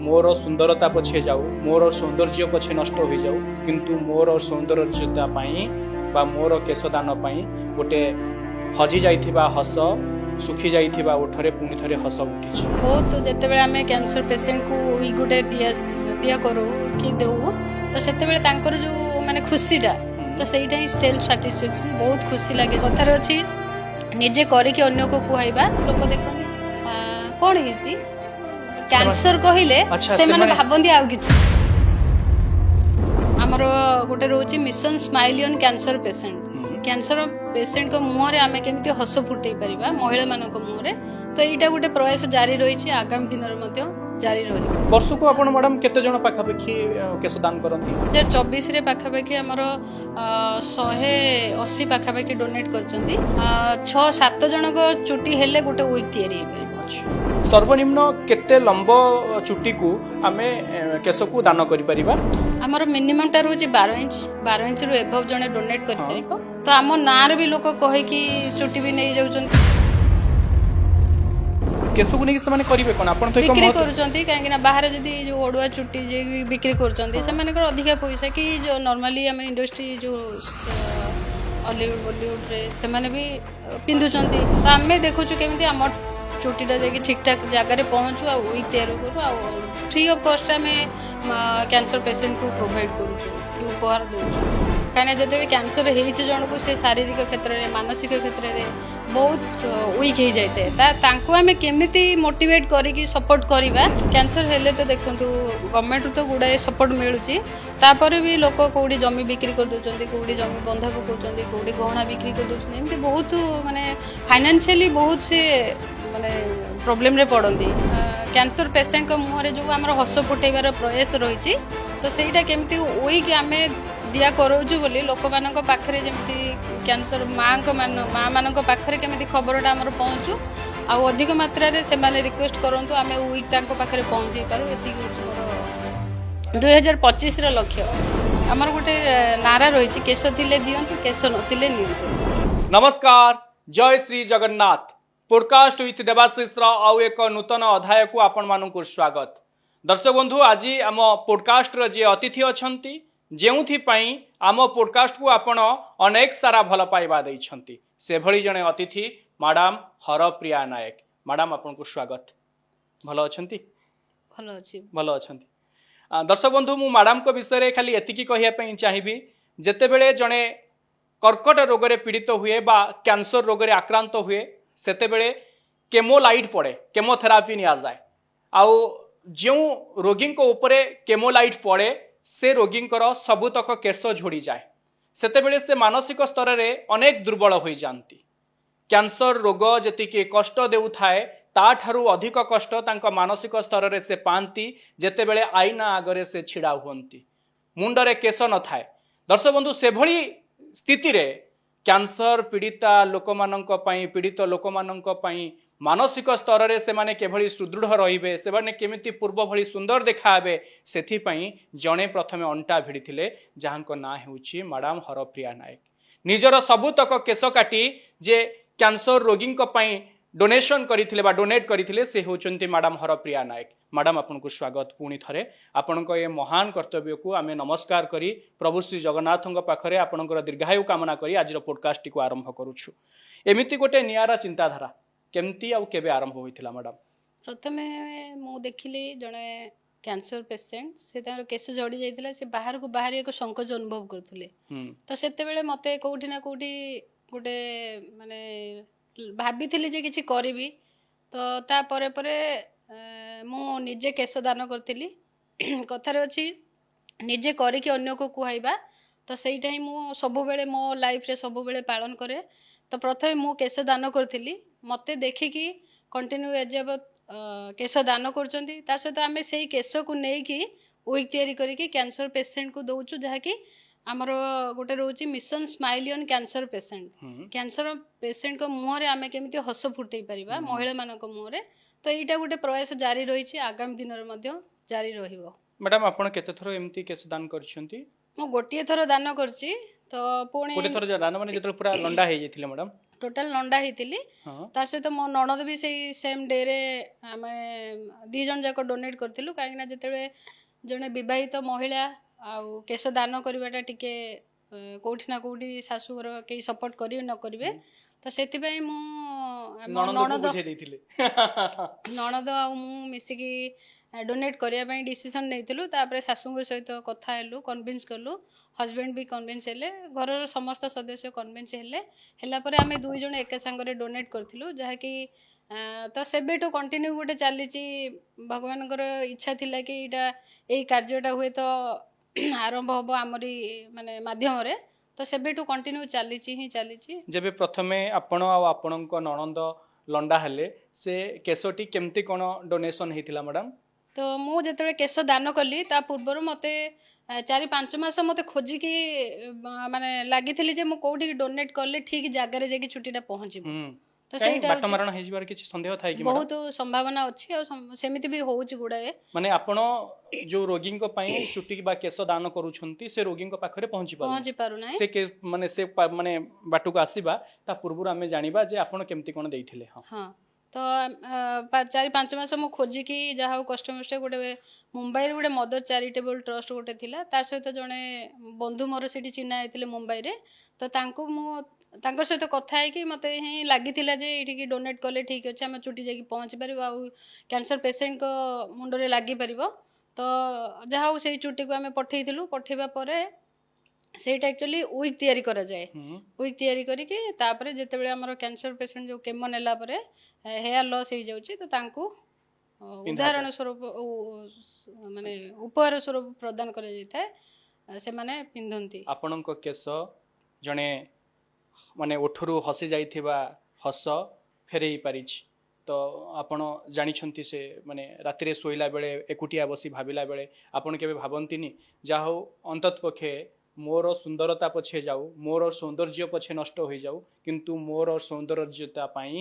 मोर सुंदरता पछे जाऊ मोर सौंदर्य पछे नष्ट हो जाऊ किंतु मोर सौंदर्यता पाई बा मोर केशदान पाई गोटे हजि जाइथिबा हस सुखी जाइथिबा ओठरे पुणी थरे हस उठिछि। बहुत जेतेबेले आमे कैंसर पेशेंट को वी गुटे दिया करू कि देऊ तो सेतेबेले तांकर जो माने खुशीटा तो सेटा ही सेल्फ सैटिस्फैक्शन बहुत खुशी लागे। कथार अछि निजे करी कि अन्य को कुहाइबा लोक देखन कोन हिची कैंसर कहिले से माने भाबंदी आ किछि हमरो गोटे रोची mission smile on cancer patient cancer patient को मुहरे आमे केमिति हस फुटै परिबा महिला मानक मुहरे तो एटा गोटे प्रयास जारी रहिछि आगामी दिन मध्ये जारी रही। वर्ष को आपण मैडम केते जण पाखापाखि केशदान करंती 2024 रे पाखापाखि हमर 180 पाखापाखि डोनेट करचंदी 6-7 जण को चुटी हेले गोटे वीक तयारी हे। सर्वनिम्न केते लंबो चुटी को आमे केश को दान करि परिबा हमर मिनिमम टा रोज 12 इंच रो एबव जने डोनेट करि परिबो तो हम नार भी लोक कहे कि चुटी भी नै जाउचन केश को नै से माने करिवे कोन आपण तो बिक्री करूचंती काहे कि बाहर जदी जो ओडुआ चुटी जे बिक्री करूचंती से माने अधिक पैसा कि जो नॉर्मली हम इंडस्ट्री जो हॉलीवुड बॉलीवुड रे से माने भी पिंदुचंती तो हमें देखुछु केमिति हम चुटीटा जाकि ठीक ठाक जगह पहुँचू आ तैयार करूँ आ फ्री ऑफ कॉस्ट में कैंसर पेशेंट को प्रोवाइड करूँ उपहार दूँ कहीं जिते कैंसर हो जन को से शारीरिक क्षेत्र में मानसिक क्षेत्र में बहुत वीक हो जाए आम केमी मोटिवेट करी सपोर्ट करवा कैंसर हेले तो देखो गवर्नमेंट तो गुड़ाए सपोर्ट मिलूँ तापर भी लोक कौड़ी जमी बिक्री कर दौरान कौड़ी जमी बंधा पकाउंट कौड़ी गहना बिक्री कर दौरान एमती बहुत माने फाइनेंशियली बहुत से माने प्रॉब्लम रे पड़ती कैंसर पेशेंट को मुहरे जो आम हस फुटेबार प्रयास रही तो सहीटा केमती वीक आम दिया करोजु बोली लोक मान पाखरे जमती कैंसर माँ मान पाखरे केमती खबरटा आमर पहुँचू आ अधिक मात्रा रे से माने रिक्वेस्ट करंतु आमे वीक तांको पाखरे पहुँची पारू एति मोर 2025 रो लक्ष्य आमर गोटे नारा रही केश थिले दियंतु केश नथिले नियंतु। नमस्कार जय श्री जगन्नाथ पॉडकास्ट विथ देवाशीष आउ एक नूतन अध्याय को आपण मानकु स्वागत। दर्शक बंधु आज आम पॉडकास्ट रो जे अतिथि अछंती जेउथि पई आम पॉडकास्ट को आपण अनेक सारा भल पाइबा दैछंती से भली जने अतिथि मैडम हरप्रिया नायक। मैडम आपन को स्वागत। भल अछंती भल अछंती। दर्शक बंधु मु मैडम को विषय रे खाली एतिकी कहिया पई चाहिबी जेते बेले जने कर्कट रोग रे पीड़ित हुए बा कैंसर रोग रे आक्रांत हुए सेते बेले केमोलाइट पड़े केमोथेरापी निया जाए आउ जो रोगी को ऊपरे केमोलाइट पड़े से रोगी सबुतक केश झोड़ी जाए सेते बेले से मानसिक स्तर रे अनेक दुर्बल हो जाती। कैंसर रोग जतिके कष्ट देउथाए ताठारु अधिक कष्ट तांको मानसिक स्तर रे से पांती जेते बेले आईना आगरे से छिड़ा हुंती मुंडरे केश न थाए। दर्शक बंधु से भली स्थिति रे कैंसर पीड़िता लोक मानक पई पीड़ित लोक मानक पई मानसिक स्तर रे से माने केभली सुदृढ़ रहिबे से माने केमिति पूर्व भली सुंदर देखाबे सेथि पई जणे प्रथमे अंटा भिड़िथिले जहांको ना हेउची मैडम हरप्रिया नायक। निजर सबुतक केश काटी जे कैंसर रोगी पई डोनेशन करथिले बा डोनेट करथिले से होचंती मैडम हरप्रिया नायक। मैडम आपनको स्वागत पुणी थरे आपनको ये महान कर्तव्य को आमे नमस्कार करी प्रभु श्री जगन्नाथଙ୍କ पाखरे आपनकर दीर्घायु कामना करी आज पॉडकास्ट को आरंभ करूछु। एमिति गोटे नियारा चिंताधारा केमती आउ केबे आरंभ होइथिला मैडम? प्रथमे मु देखिली जणे कैंसर पेशेंट से तार केस जड़ी जाइतिला से बाहर को बाहर एक संकोच अनुभव करथुले तो सेते बेले मते कोठी ना कोठी गोटे माने भाबिथिली जे किछि करबी तो ता परे परे मु निजे केश दान करथिली कथार अछि निजे करी कि अन्य को कुहाइबा तो सेईटा ही मु सब बेले मो लाइफ रे सब बेले पालन करे। तो प्रथमे मु केश दान करथिली मते देखि कि कंटिन्यू एजब केश दान करचंती तार सहित आमे सेई केश को नै कि वीक तयारी करी कि कैंसर पेशेंट को दउचु जहा कि आमर गोटे रोची mission smile on cancer patient cancer patient को मुहरे आमे केमिति हस फुटै परिबा महिला मानक मुहरे तो एटा गोटे प्रयास जारी रही आगामी दिन जारी रहिबो। मैडम आपण केते थरो एमती केश दान करछंती? मो गोटिए थरो दान करछि तो पुणी गोटे थरो दान माने जेतल पूरा लंडा हे जेथिले मैडम ଟୋଟାଲ ନଣ୍ଡା ହେଇଥିଲି। ହଁ ତା ସହିତ ମୋ ନଣଦ ବି ସେଇ ସେମ୍ ଡେରେ ଆମେ 2 ଜଣ ଯାକ ଡୋନେଟ୍ କରିଥିଲୁ। କାହିଁକିନା ଯେତେବେଳେ ଜଣେ ବିବାହିତ ମହିଳା ଆଉ କେଶ ଦାନ କରିବାଟା ଟିକେ କେଉଁଠି ନା କେଉଁଠି ଶାଶୁଘର କେହି ସପୋର୍ଟ କରିବେ ନ କରିବେ, ତ ସେଥିପାଇଁ ମୁଁ ଆମ ନଣଦ ଆଉ ମୁଁ ମିଶିକି ଡୋନେଟ୍ କରିବା ପାଇଁ ଡିସିସନ୍ ନେଇଥିଲୁ। ତାପରେ ଶାଶୁଙ୍କ ସହିତ କଥା ହେଲୁ, କନଭିନ୍ସ କଲୁ, ହଜବେଣ୍ଡ ବି କନଭିନ୍ସ ହେଲେ, ଘରର ସମସ୍ତ ସଦସ୍ୟ କନଭିନ୍ସ ହେଲା ପରେ ଆମେ 2 ଜଣ ଏକା ସାଙ୍ଗରେ ଡୋନେଟ୍ କରିଥିଲୁ। ଯାହାକି ତ ସେବେଠୁ କଣ୍ଟିନ୍ୟୁ ଗୋଟେ ଚାଲିଛି। ଭଗବାନଙ୍କର ଇଚ୍ଛା ଥିଲା କି ଏଇଟା ଏଇ କାର୍ଯ୍ୟଟା ହୁଏ ତ ଆରମ୍ଭ ହେବ ଆମରି ମାନେ ମାଧ୍ୟମରେ, ତ ସେବେଠୁ କଣ୍ଟିନ୍ୟୁ ଚାଲିଛି ହିଁ ଚାଲିଛି। ଯେବେ ପ୍ରଥମେ ଆପଣ ଆଉ ଆପଣଙ୍କ ନଣନ୍ଦ ଲଣ୍ଡା ହେଲେ ସେ କେଶଟି କେମିତି କ'ଣ ଡୋନେସନ୍ ହେଇଥିଲା ମ୍ୟାଡ଼ାମ୍? ତ ମୁଁ ଯେତେବେଳେ କେଶ ଦାନ କଲି ତା ପୂର୍ବରୁ ମୋତେ 4-5 ମାସ ମୋତେ ଖୋଜିକି ମାନେ ଲାଗିଥିଲି ଯେ ମୁଁ କୋଉଠିକି ଡୋନେଟ୍ କଲେ ଠିକ୍ ଜାଗାରେ ଯାଇକି ଚୁଟିଟା ପହଞ୍ଚିବ। ତ ସେଇଟା ବାଟ ମାରଣ ହେଇଯିବାର କିଛି ସନ୍ଦେହ ଥାଏ କି? ବହୁତ ସମ୍ଭାବନା ଅଛି ଆଉ ସେମିତି ବି ହଉଛି ଗୁଡ଼ାଏ। ମାନେ ଆପଣ ଯୋଉ ରୋଗୀଙ୍କ ପାଇଁ ଚୁଟି ବା କେଶ ଦାନ କରୁଛନ୍ତି ସେ ରୋଗୀଙ୍କ ପାଖରେ ପହଞ୍ଚି ପାରୁନାହିଁ। ସେ ମାନେ ବାଟକୁ ଆସିବା ତା ପୂର୍ବରୁ ଆମେ ଜାଣିବା ଯେ ଆପଣ କେମିତି କ'ଣ ଦେଇଥିଲେ। ହଁ, ତ 4-5 ମାସ ମୁଁ ଖୋଜିକି ଯାହା ହଉ କଷ୍ଟମଷ୍ଟେ ଗୋଟେ ମୁମ୍ବାଇରେ ଗୋଟେ ମଦର ଚାରିଟେବଲ୍ ଟ୍ରଷ୍ଟ ଗୋଟେ ଥିଲା, ତାର ସହିତ ଜଣେ ବନ୍ଧୁ ମୋର ସେଠି ଚିହ୍ନା ହେଇଥିଲେ ମୁମ୍ବାଇରେ। ତ ତାଙ୍କୁ ମୁଁ ତାଙ୍କ ସହିତ କଥା ହେଇକି ମୋତେ ହିଁ ଲାଗିଥିଲା ଯେ ଏଇଠିକି ଡୋନେଟ୍ କଲେ ଠିକ୍ ଅଛି, ଆମ ଚୁଟି ଯାଇକି ପହଞ୍ଚି ପାରିବ ଆଉ କ୍ୟାନ୍ସର ପେସେଣ୍ଟଙ୍କ ମୁଣ୍ଡରେ ଲାଗିପାରିବ। ତ ଯାହା ହଉ ସେଇ ଚୁଟିକୁ ଆମେ ପଠେଇଥିଲୁ। ପଠେଇବା ପରେ ସେଇଟା ଆକ୍ଚୁଆଲି ୱିକ୍ ତିଆରି କରାଯାଏ। ୱିକ୍ ତିଆରି କରିକି ତାପରେ ଯେତେବେଳେ ଆମର କ୍ୟାନ୍ସର ପେସେଣ୍ଟ ଯେଉଁ କେମୋ ନେଲା ପରେ ହେୟାର ଲସ୍ ହେଇଯାଉଛି, ତ ତାଙ୍କୁ ଉଦାହରଣ ସ୍ୱରୂପ ମାନେ ଉପହାର ସ୍ୱରୂପ ପ୍ରଦାନ କରାଯାଇଥାଏ, ସେମାନେ ପିନ୍ଧନ୍ତି। ଆପଣଙ୍କ କେଶ ଜଣେ ମାନେ ଓଠରୁ ହସି ଯାଇଥିବା ହସ ଫେରେଇ ପାରିଛି। ତ ଆପଣ ଜାଣିଛନ୍ତି ସେ ମାନେ ରାତିରେ ଶୋଇଲା ବେଳେ ଏକୁଟିଆ ବସି ଭାବିଲା ବେଳେ ଆପଣ କେବେ ଭାବନ୍ତିନି ଯାହା ହଉ ଅନ୍ତତଃ ପକ୍ଷେ ମୋର ସୁନ୍ଦରତା ପଛେ ଯାଉ, ମୋର ସୌନ୍ଦର୍ଯ୍ୟ ପଛେ ନଷ୍ଟ ହୋଇଯାଉ, କିନ୍ତୁ ମୋର ସୌନ୍ଦର୍ଯ୍ୟତା ପାଇଁ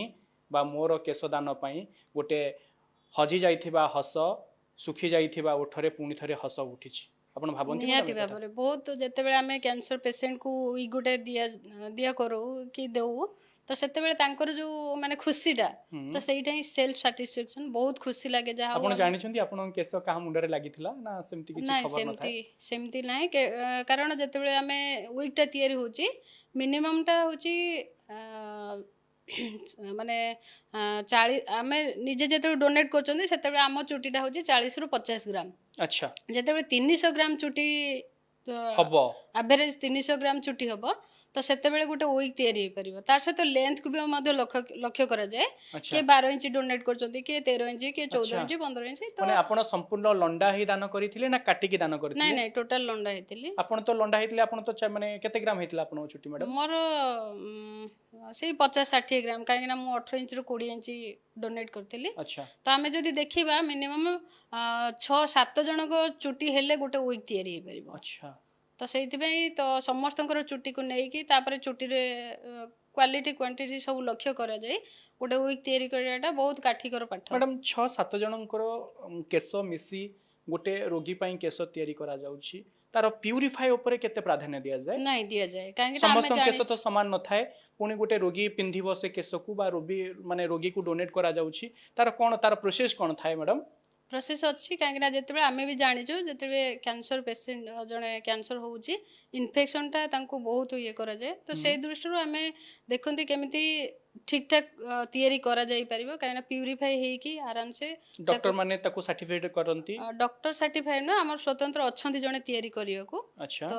ବା ମୋର କେଶଦାନ ପାଇଁ ଗୋଟେ ହଜି ଯାଇଥିବା ହସ, ଶୁଖି ଯାଇଥିବା ଓଠରେ ପୁଣି ଥରେ ହସ ଉଠିଛି। ଆପଣ ଭାବନ୍ତି? ନିହାତି ଭାବରେ ବହୁତ ଯେତେବେଳେ ଆମେ କ୍ୟାନ୍ସର ପେସେଣ୍ଟକୁ ୱିକ୍ ଗୋଟେ ଦିଆ କରୁ କି ଦେଉ, ତ ସେତେବେଳେ ତାଙ୍କର ଯୋଉ ମାନେ ଖୁସିଟା, ତ ସେଇଟା ହିଁ ସେଲ୍ଫ ସାଟିସ୍ଫାକ୍ସନ୍, ବହୁତ ଖୁସି ଲାଗେ। ଯାହା ଆପଣ ଜାଣିଛନ୍ତି ଆପଣଙ୍କ କେଶ କାହା ମୁଣ୍ଡରେ ଲାଗିଥିଲା ନା ସେମିତି କିଛି ଖବର ନଥାଏ? ସେମିତି ନାହିଁ, କାରଣ ଯେତେବେଳେ ଆମେ ୱିକ୍ଟା ତିଆରି ହେଉଛି ମିନିମମ୍ଟା ହେଉଛି ମାନେ 40, ଆମେ ନିଜେ ଯେତେବେଳେ ଡୋନେଟ୍ କରୁଛନ୍ତି ସେତେବେଳେ ଆମ ଚୁଟିଟା ହେଉଛି 40ରୁ 50 ଗ୍ରାମ। ଆଚ୍ଛା, ଯେତେବେଳେ 300 ଗ୍ରାମ ଚୁଟି ହବ, ଆଭରେଜ 300 ଗ୍ରାମ ଚୁଟି ହବ, ତ ସେତେବେଳେ ଗୋଟେ ୱିକ୍ ତିଆରି ହେଇପାରିବ। ତାର ସହିତ ଲେନ୍ଥକୁ ବି ମଧ୍ୟ ଲକ୍ଷ୍ୟ କରାଯାଏ। କିଏ 12 ଇଞ୍ଚ ଡୋନେଟ୍ କରୁଛନ୍ତି, କିଏ 13 ଇଞ୍ଚ, କିଏ 14 ଇଞ୍ଚ, 15 ଇଞ୍ଚ। ତ ମାନେ ଆପଣ ସମ୍ପୂର୍ଣ୍ଣ ଲଣ୍ଡା ହେଇ ଦାନ କରିଥିଲେ ନା କାଟିକି ଦାନ କରିଥିଲେ? ନାଇଁ ଟୋଟାଲ ଲଣ୍ଡା ହେଇଥିଲି। ଆପଣ ତ ଲଣ୍ଡା ହେଇଥିଲେ, ଆପଣ ତ ମାନେ କେତେ ଗ୍ରାମ ହେଇଥିଲା ଆପଣଙ୍କ ଚୁଟି ମ୍ୟାଡାମ? ମୋର ସେଇ 50-60 ଗ୍ରାମ, କାହିଁକିନା ମୁଁ 18 ଇଞ୍ଚରୁ 20 ଇଞ୍ଚ ଡୋନେଟ୍ କରିଥିଲି। ଆଚ୍ଛା, ତ ଆମେ ଯଦି ଦେଖିବା ମିନିମମ୍ 6-7 ଜଣଙ୍କ ଚୁଟି ହେଲେ ଗୋଟେ ୱିକ୍ ତିଆରି ହେଇପାରିବ। ଆଚ୍ଛା, ତ ସେଇଥିପାଇଁ ତ ସମସ୍ତଙ୍କର ଚୁଟିକୁ ନେଇକି ତାପରେ ଚୁଟିରେ କ୍ୱାଲିଟି କ୍ୱାଣ୍ଟିଟି ସବୁ ଲକ୍ଷ୍ୟ କରାଯାଇ ଗୋଟେ ୱିକ୍ ତିଆରି କରିବାଟା ବହୁତ କାଠିକର ପାଠ। ମ୍ୟାଡାମ 6-7 ଜଣଙ୍କର କେଶ ମିଶି ଗୋଟେ ରୋଗୀ ପାଇଁ କେଶ ତିଆରି କରାଯାଉଛି, ତାର ପ୍ୟୁରିଫାଇ ଉପରେ କେତେ ପ୍ରାଧାନ୍ୟ ଦିଆଯାଏ? ନାଇଁ ଦିଆଯାଏ, କାହିଁକି ସମସ୍ତଙ୍କ କେଶ ତ ସମାନ ନଥାଏ। ପୁଣି ଗୋଟେ ରୋଗୀ ପିନ୍ଧିବ ସେ କେଶକୁ ବା ରୋଗୀକୁ ଡୋନେଟ୍ କରାଯାଉଛି, ତାର କ'ଣ ତାର ପ୍ରୋସେସ କ'ଣ ଥାଏ ମ୍ୟାଡାମ? ପ୍ରୋସେସ୍ ଅଛି, କାହିଁକିନା ଯେତେବେଳେ ଆମେ ବି ଜାଣିଛୁ ଯେତେବେଳେ କ୍ୟାନ୍ସର ପେସେଣ୍ଟ ଜଣେ କ୍ୟାନ୍ସର ହେଉଛି, ଇନଫେକ୍ସନଟା ତାଙ୍କୁ ବହୁତ ଇଏ କରାଯାଏ। ତ ସେଇ ଦୃଷ୍ଟିରୁ ଆମେ ଦେଖନ୍ତି କେମିତି ଠିକ୍ ଠାକ୍ ତିଆରି କରାଯାଇପାରିବ, କାହିଁକିନା ପ୍ୟୁରିଫାଇ ହେଇକି ଆରାମସେ ଡକ୍ଟର ମାନେ ତାକୁ ସାର୍ଟିଫାଇଡ୍ କରନ୍ତି। ଡକ୍ଟର ସାର୍ଟିଫାଇଡ୍ ନୁହଁ, ଆମର ସ୍ୱତନ୍ତ୍ର ଅଛନ୍ତି ଜଣେ ତିଆରି କରିବାକୁ। ଆଚ୍ଛା, ତ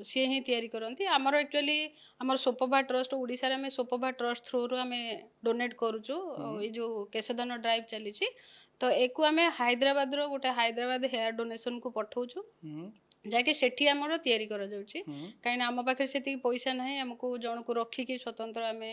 ସିଏ ହିଁ ତିଆରି କରନ୍ତି। ଆମର ଆକ୍ଚୁଆଲି ଆମର ସୋପୋଭା ଟ୍ରଷ୍ଟ, ଓଡ଼ିଶାରେ ଆମେ ସୋପୋଭା ଟ୍ରଷ୍ଟ ଥ୍ରୁରୁ ଆମେ ଡୋନେଟ୍ କରୁଛୁ। ଏଇ ଯେଉଁ କେଶଦାନ ଡ୍ରାଇଭ୍ ଚାଲିଛି, ତ ଏକୁ ଆମେ ହାଇଦ୍ରାବାଦର ଗୋଟେ ହାଇଦ୍ରାବାଦ ହେୟାର ଡୋନେସନକୁ ପଠାଉଛୁ, ଯାହାକି ସେଠି ଆମର ତିଆରି କରାଯାଉଛି। କାହିଁକିନା ଆମ ପାଖରେ ସେତିକି ପଇସା ନାହିଁ, ଆମକୁ ଜଣକୁ ରଖିକି ସ୍ୱତନ୍ତ୍ର ଆମେ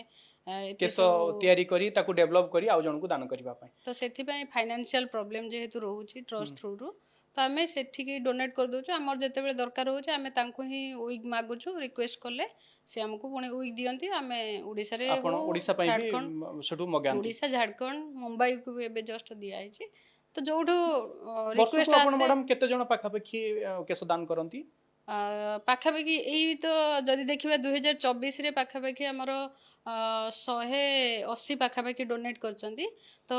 କେଶ ତିଆରି କରି ତାକୁ ଡେଭଲପ କରି ଆଉ ଜଣକୁ ଦାନ କରିବା ପାଇଁ। ତ ସେଥିପାଇଁ ଫାଇନାନ୍ସିଆଲ ପ୍ରୋବ୍ଲେମ ଯେହେତୁ ରହୁଛି ଟ୍ରଷ୍ଟ ଥ୍ରୁରୁ, ତ ଆମେ ସେଠିକି ଡୋନେଟ୍ କରିଦେଉଛୁ। ଆମର ଯେତେବେଳେ ଦରକାର ହେଉଛି ଆମେ ତାଙ୍କୁ ହିଁ ୱିକ୍ ମାଗୁଛୁ, ରିକ୍ୱେଷ୍ଟ କଲେ ସେ ଆମକୁ ପୁଣି ୱିକ୍ ଦିଅନ୍ତି। ଆମେ ଓଡ଼ିଶାରେ, ଓଡ଼ିଶା ପାଇଁ ବି ସେଠୁ ମଗାନ୍ତି। ଓଡ଼ିଶା, ଝାଡ଼ଖଣ୍ଡ, ମୁମ୍ବାଇକୁ ବି ଏବେ ଜଷ୍ଟ ଦିଆହେଇଛି। ତ ଯୋଉଠୁ ରିକ୍ୱେଷ୍ଟ ଆସେ। ଆପଣ ମ୍ୟାଡାମ କେତେ ଜଣ ପାଖାପାଖି କେଶ ଦାନ କରନ୍ତି? ପାଖାପାଖି ଏଇ ତ ଯଦି ଦେଖିବା 2024 ପାଖାପାଖି ଆମର 180 ପାଖାପାଖି ଡୋନେଟ୍ କରିଛନ୍ତି। ତ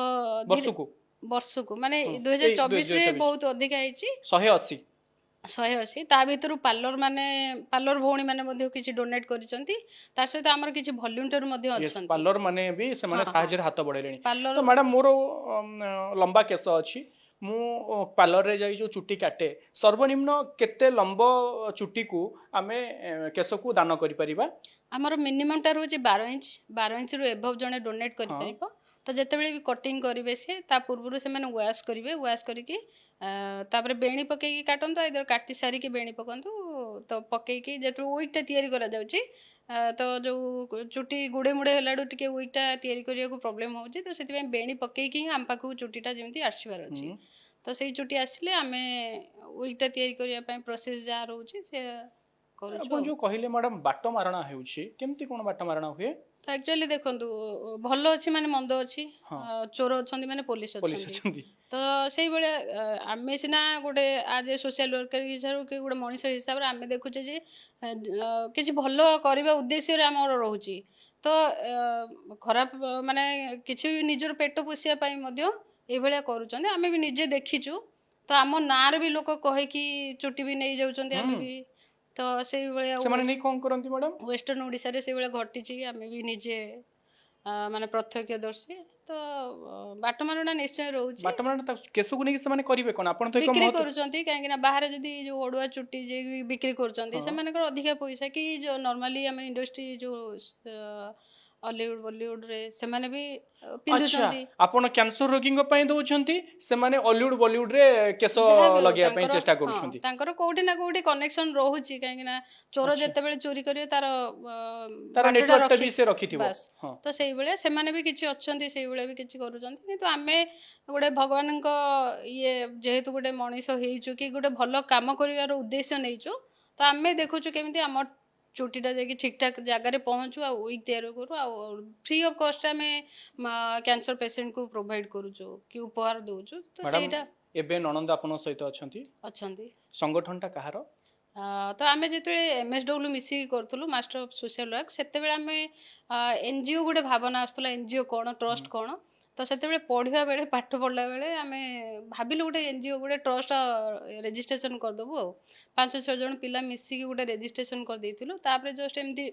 ବର୍ଷକୁ ବର୍ଷକୁ ମାନେ ହଁ, ଏଇ 2024 2024 ବହୁତ ଅଧିକା ହେଇଛି 180। 180। ତା ଭିତରୁ ପାର୍ଲର ଭଉଣୀ ମାନେ ମଧ୍ୟ କିଛି ଡୋନେଟ୍ କରିଛନ୍ତି। ତା ସହିତ ଆମର କିଛି ଭଲ୍ୟୁଣ୍ଟିୟର ମଧ୍ୟ ଅଛନ୍ତି। ପାର୍ଲର ମାନେ ବି ସେମାନେ ହଁ ହଁ ସାହାଯ୍ୟରେ ହାତ ବଢେଇଲେଣି। ପାର୍ଲର ତ ମ୍ୟାଡାମ ମୋର ଲମ୍ବା କେଶ ଅଛି, ମୁଁ ପାର୍ଲରରେ ଯାଇ ଯୋଉ ଚୁଟି କାଟେ, ସର୍ବନିମ୍ନ କେତେ ଲମ୍ବ ଚୁଟିକୁ ଆମେ କେଶକୁ ଦାନ କରିପାରିବା? ଆମର ମିନିମମଟା ରହୁଛି 12 ଇଞ୍ଚ। 12 ଇଞ୍ଚରୁ ଏଭବ ଜଣେ ଡୋନେଟ୍ ହଁ କରିପାରିବ। ତ ଯେତେବେଳେ ବି କଟିଂ କରିବେ ସେ ତା ପୂର୍ବରୁ ସେମାନେ ୱାଶ କରିବେ। ୱାଶ କରିକି ତାପରେ ବେଣୀ ପକେଇକି କାଟନ୍ତୁ, ଆଇଦର କାଟି ସାରିକି ବେଣୀ ପକାନ୍ତୁ। ତ ପକେଇକି ଯେତେବେଳେ ୱିଗଟା ତିଆରି କରାଯାଉଛି, ତ ଯୋଉ ଚୁଟି ଗୁଡେ ମୁଡେ ହେଲାଠୁ ଟିକେ ୱିଗଟା ତିଆରି କରିବାକୁ ପ୍ରୋବ୍ଲେମ ହଉଛି। ତ ସେଥିପାଇଁ ବେଣୀ ପକେଇକି ହିଁ ଆମ ପାଖକୁ ଚୁଟିଟା ଯେମିତି ଆସିବାର ଅଛି। ତ ସେଇ ଚୁଟି ଆସିଲେ ଆମେ ୱିଗଟା ତିଆରି କରିବା ପାଇଁ ପ୍ରୋସେସ ଯାହା ରହୁଛି ସେ କରୁଛୁ। ଆପଣ ଯୋଉ କହିଲେ ମ୍ୟାଡାମ ବାଟ ମାରଣା ହେଉଛି, କେମିତି କଣ ବାଟ ମାରଣା ହୁଏ? ତ ଆକ୍ଚୁଆଲି ଦେଖନ୍ତୁ, ଭଲ ଅଛି ମାନେ ମନ୍ଦ ଅଛି, ହଁ ଚୋର ଅଛନ୍ତି ମାନେ ପୋଲିସ ପୋଲିସ ଅଛନ୍ତି। ଅଛନ୍ତି। ତ ସେଇଭଳିଆ ଆମେ ସିନା ଗୋଟେ ଆଜ ଏ ସୋସିଆଲ ୱାର୍କର ହିସାବରେ କି ଗୋଟେ ମଣିଷ ହିସାବରେ ଆମେ ଦେଖୁଛେ ଯେ କିଛି ଭଲ କରିବା ଉଦ୍ଦେଶ୍ୟରେ ଆମର ରହୁଛି। ତ ଖରାପ ମାନେ କିଛି ବି ନିଜର ପେଟ ପୋଷିବା ପାଇଁ ମଧ୍ୟ ଏଇଭଳିଆ କରୁଛନ୍ତି। ଆମେ ବି ନିଜେ ଦେଖିଛୁ। ତ ଆମ ନାଁରେ ବି ଲୋକ କହିକି ଚୁଟି ବି ନେଇଯାଉଛନ୍ତି। ଆମେ ବି ତ ସେଇଭଳିଆ ସେମାନେ ନେଇ କଣ କରନ୍ତି ମ୍ୟାଡାମ? ୱେଷ୍ଟର୍ଣ୍ଣ ଓଡ଼ିଶାରେ ସେଇଭଳିଆ ଘଟିଛି। ଆମେ ବି ନିଜେ ମାନେ ପ୍ରତ୍ୟକ୍ଷଦର୍ଶୀ। ତ ବାଟମାରଣା ନିଶ୍ଚୟ ରହୁଛି। ବାଟ ମାରଣା କେଶକୁ ନେଇକି ସେମାନେ କରିବେ କଣ? ଆପଣ ତ ଏକ ବିକ୍ରି ମହତ କରୁଛନ୍ତି, କାହିଁକି ନା ବାହାରେ ଯଦି ଯୋଉ ଅଡୁଆ ଚୁଟି ଯେ ବିକ୍ରି କରୁଛନ୍ତି, ସେମାନଙ୍କର ଅଧିକା ପଇସା। କି ଯୋଉ ନର୍ମାଲି ଆମେ ଇଣ୍ଡଷ୍ଟ୍ରି ଯୋଉ ହଲିଉଡ ବଲିଉଡରେ ସେମାନେ ବି ଆଚ୍ଛା, ପିନ୍ଧୁଛନ୍ତି। ଆପଣ କ୍ୟାନ୍ସର ରୋଗୀଙ୍କ ପାଇଁ ଦଉଛନ୍ତି, ସେମାନେ ଅଲିଉଡ ବଲିଉଡରେ କେଶ ଯାହାବି ହଉ ଲଗେଇବା ପାଇଁ ତାଙ୍କର, ଚେଷ୍ଟା ହଁ, କରୁଛନ୍ତି। ତାଙ୍କର କୋଉଠି ନା କୋଉଠି କନେକ୍ସନ ରହୁଛି। କାହିଁକି ନା ଚୋର ଆଚ୍ଛା, ଯେତେବେଳେ ଚୋରି କରିବେ ତାର ତାର ବାଟଟା ନେଟୱାର୍କଟା ବି ରଖି ସେ ରଖିଥିବ। ବାସ୍। ହଁ ତ ସେଇଭଳିଆ ସେମାନେ ବି କିଛି ଅଛନ୍ତି, ସେଇଭଳିଆ ବି କିଛି କରୁଛନ୍ତି। କିନ୍ତୁ ଆମେ ଗୋଟେ ଭଗବାନଙ୍କ ଇଏ ଯେହେତୁ ଗୋଟେ ମଣିଷ ହେଇଛୁ, କି ଗୋଟେ ଭଲ କାମ କରିବାର ଉଦ୍ଦେଶ୍ୟ ନେଇଛୁ, ତ ଆମେ ଦେଖୁଛୁ କେମିତି ଆମ ଚୁଟିଟା ଯାଇକି ଠିକ ଠାକ ଜାଗାରେ ପହଞ୍ଚୁ, ଆଉ ୱିଗ ତିଆରି କରୁ, ଆଉ ଫ୍ରି ଅଫ କଷ୍ଟରେ ଆମେ କ୍ୟାନ୍ସର ପେସେଣ୍ଟକୁ ପ୍ରୋଭାଇଡ କରୁଛୁ କି ଉପହାର ଦଉଛୁ। ତ ମ୍ୟାଡାମ, ସେଇଟା ଏବେ ନଣନ୍ଦ ଆପଣଙ୍କ ସହିତ ଅଛନ୍ତି, ଅଛନ୍ତି। ସଂଗଠନଟା କାହାର? ତ ଆମେ ଯେତେବେଳେ MSW ମିଶିକି କରୁଥିଲୁ, ମାଷ୍ଟର ଅଫ୍ ସୋସିଆଲ ୱାର୍କ, ସେତେବେଳେ ଆମେ NGO ଗୋଟେ ଭାବନା ଆସୁଥିଲା। NGO କ'ଣ, ଟ୍ରଷ୍ଟ କ'ଣ। ତ ସେତେବେଳେ ପଢ଼ିବା ବେଳେ, ପାଠ ପଢ଼ିଲା ବେଳେ ଆମେ ଭାବିଲୁ ଗୋଟେ NGO ଗୋଟେ ଟ୍ରଷ୍ଟ ରେଜିଷ୍ଟ୍ରେସନ କରିଦେବୁ। ଆଉ 5-6 ଜଣ ପିଲା ମିଶିକି ଗୋଟେ ରେଜିଷ୍ଟ୍ରେସନ କରିଦେଇଥିଲୁ। ତାପରେ ଜଷ୍ଟ ଏମିତି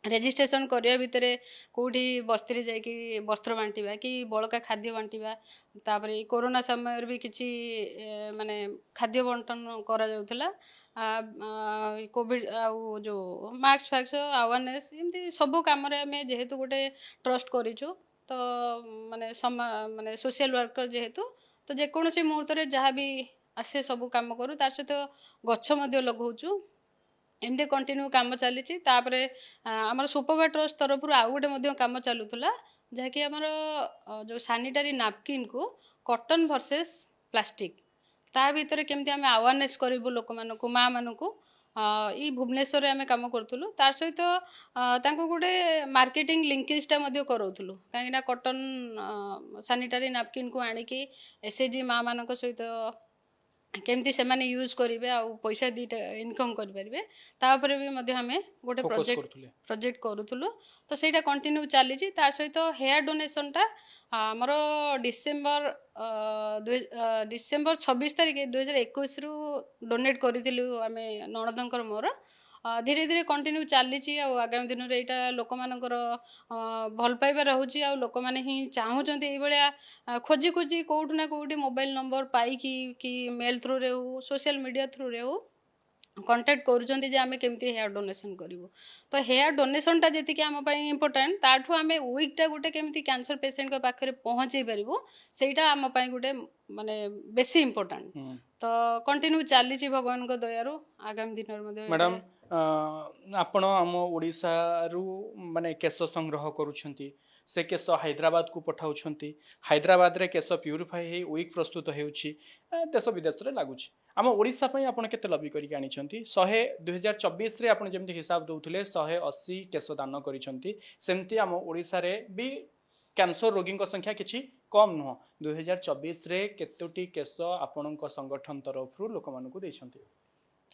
ରେଜିଷ୍ଟ୍ରେସନ କରିବା ଭିତରେ କେଉଁଠି ବସ୍ତିରେ ଯାଇକି ବସ୍ତ୍ର ବାଣ୍ଟିବା କି ବଳକା ଖାଦ୍ୟ ବାଣ୍ଟିବା। ତାପରେ ଏଇ କୋରୋନା ସମୟରେ ବି କିଛି ମାନେ ଖାଦ୍ୟ ବଣ୍ଟନ କରାଯାଉଥିଲା। କୋଭିଡ ଆଉ ଯେଉଁ ମାସ୍କ ଫାକ୍ସ ଆୱାରନେସ୍, ଏମିତି ସବୁ କାମରେ ଆମେ ଯେହେତୁ ଗୋଟେ ଟ୍ରଷ୍ଟ କରିଛୁ, ତ ମାନେ ମାନେ ସୋସିଆଲ ୱାର୍କର ଯେହେତୁ, ତ ଯେକୌଣସି ମୁହୂର୍ତ୍ତରେ ଯାହା ବି ଆସେ ସବୁ କାମ କରୁ। ତା ସହିତ ଗଛ ମଧ୍ୟ ଲଗାଉଛୁ। ଏମିତି କଣ୍ଟିନ୍ୟୁ କାମ ଚାଲିଛି। ତାପରେ ଆମର ସୁପଭା ଟ୍ରଷ୍ଟ ତରଫରୁ ଆଉ ଗୋଟେ ମଧ୍ୟ କାମ ଚାଲୁଥିଲା, ଯାହାକି ଆମର ଯେଉଁ ସାନିଟାରୀ ନାପକିନ୍କୁ କଟନ ଭର୍ସେସ୍ ପ୍ଲାଷ୍ଟିକ୍, ତା ଭିତରେ କେମିତି ଆମେ ଆୱାରନେସ୍ କରିବୁ ଲୋକମାନଙ୍କୁ, ମାଆ ମାନଙ୍କୁ। ଏଇ ଭୁବନେଶ୍ୱରରେ ଆମେ କାମ କରୁଥିଲୁ। ତା ସହିତ ତାଙ୍କୁ ଗୋଟେ ମାର୍କେଟିଂ ଲିଙ୍କେଜଟା ମଧ୍ୟ କରାଉଥିଲୁ। କାହିଁକିନା କଟନ ସାନିଟାରୀ ନାପକିନ୍କୁ ଆଣିକି SHG ମାଆ ମାନଙ୍କ ସହିତ କେମିତି ସେମାନେ ୟୁଜ୍ କରିବେ ଆଉ ପଇସା ଦୁଇଟା ଇନକମ୍ କରିପାରିବେ, ତା ଉପରେ ବି ମଧ୍ୟ ଆମେ ଗୋଟେ ଫୋକସ କରୁଥିଲେ। ପ୍ରୋଜେକ୍ଟ କରୁଥିଲୁ। ତ ସେଇଟା କଣ୍ଟିନ୍ୟୁ ଚାଲିଛି। ତା ସହିତ ହେୟାର ଡୋନେସନଟା ଆମର ଡିସେମ୍ବର 26 ତାରିଖ 2021ରୁ ଡୋନେଟ୍ କରିଥିଲୁ ଆମେ ନଣନ୍ଦଙ୍କର ମୋର। ଧୀରେ ଧୀରେ କଣ୍ଟିନ୍ୟୁ ଚାଲିଛି। ଆଉ ଆଗାମୀ ଦିନରେ ଏଇଟା ଲୋକମାନଙ୍କର ଭଲ ପାଇବା ରହୁଛି। ଆଉ ଲୋକମାନେ ହିଁ ଚାହୁଁଛନ୍ତି ଏଇଭଳିଆ ଖୋଜି ଖୋଜି କେଉଁଠୁ ନା କେଉଁଠି ମୋବାଇଲ ନମ୍ବର ପାଇକି କି ମେଲ୍ ଥ୍ରୁରେ ହଉ, ସୋସିଆଲ ମିଡ଼ିଆ ଥ୍ରୁରେ ହଉ, କଣ୍ଟାକ୍ଟ କରୁଛନ୍ତି ଯେ ଆମେ କେମିତି ହେୟାର ଡୋନେସନ୍ କରିବୁ। ତ ହେୟାର ଡୋନେସନ୍ଟା ଯେତିକି ଆମ ପାଇଁ ଇମ୍ପୋର୍ଟାଣ୍ଟ, ତାଠୁ ଆମେ ୱିଗ୍ଟା ଗୋଟେ କେମିତି କ୍ୟାନ୍ସର ପେସେଣ୍ଟଙ୍କ ପାଖରେ ପହଞ୍ଚେଇ ପାରିବୁ, ସେଇଟା ଆମ ପାଇଁ ଗୋଟେ ମାନେ ବେଶୀ ଇମ୍ପୋର୍ଟାଣ୍ଟ। ତ କଣ୍ଟିନ୍ୟୁ ଚାଲିଛି ଭଗବାନଙ୍କ ଦୟାରୁ। ଆଗାମୀ ଦିନରେ ମଧ୍ୟ ମ୍ୟାଡ଼ାମ, ଆପଣ ଆମ ଓଡ଼ିଶାରୁ ମାନେ କେଶ ସଂଗ୍ରହ କରୁଛନ୍ତି, ସେ କେଶ ହାଇଦ୍ରାବାଦକୁ ପଠାଉଛନ୍ତି। ହାଇଦ୍ରାବାଦରେ କେଶ ପ୍ୟୁରିଫାଇ ହେଇ ୱିଗ୍ ପ୍ରସ୍ତୁତ ହେଉଛି, ଦେଶ ବିଦେଶରେ ଲାଗୁଛି। ଆମ ଓଡ଼ିଶା ପାଇଁ ଆପଣ କେତେ ଲବି କରିକି ଆଣିଛନ୍ତି? 2024ରେ ଆପଣ ଯେମିତି ହିସାବ ଦେଉଥିଲେ 180 କେଶ ଦାନ କରିଛନ୍ତି, ସେମିତି ଆମ ଓଡ଼ିଶାରେ ବି କ୍ୟାନ୍ସର ରୋଗୀଙ୍କ ସଂଖ୍ୟା କିଛି କମ୍ ନୁହଁ। 2024ରେ କେତୋଟି କେଶ ଆପଣଙ୍କ ସଂଗଠନ ତରଫରୁ ଲୋକମାନଙ୍କୁ ଦେଇଛନ୍ତି?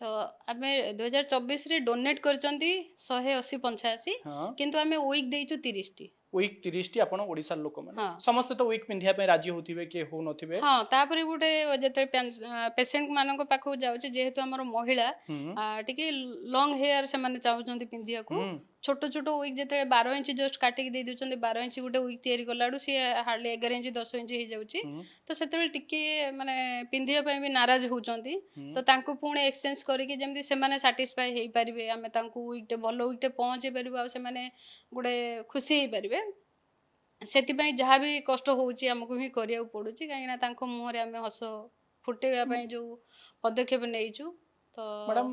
तो आमे 2024 रे डोनेट करचंती 180-85 हाँ किंतु आमे वीक देइछु 30 टी। वीक 30 टी आपण ओडिसा लोक माने हाँ समस्त तो वीक पिंधिया पे राजी होथिबे के हो नथिबे। हाँ तापर गोटे जेते पेशेंट मानक पाखु जाउची जेहेतु हमर महिला हम्म टिके लॉन्ग हेयर से माने चाहुचंती पिंधिया को हम्म छोट छोट वीक जेते 12 इंच जस्ट काटिक दे दिउचंती 12 इंच गोटे वीक तयारी कलाडू सी हार्डली 11 इंच 10 इंच हे जाउची हम्म तो सेते टिके माने पिंधिया पय भी नाराज होउचंती तो तांको पुणे एक्सचेंज करिके जेमति से माने सैटिस्फाई हेई परिबे आमे तांको वीक टे भलो वीक टे पहुंचे परिबा से माने गुडे खुशी हेई परिबे ସେଥିପାଇଁ ଯାହା ବି କଷ୍ଟ ହଉଛି ଆମକୁ ହିଁ କରିବାକୁ ପଡୁଛି କାହିଁକି ନା ତାଙ୍କ ମୁହଁରେ ଆମେ ହସ ଫୁଟେଇବା ପାଇଁ ଯୋଉ ପଦକ୍ଷେପ ନେଇଛୁ ତ मैडम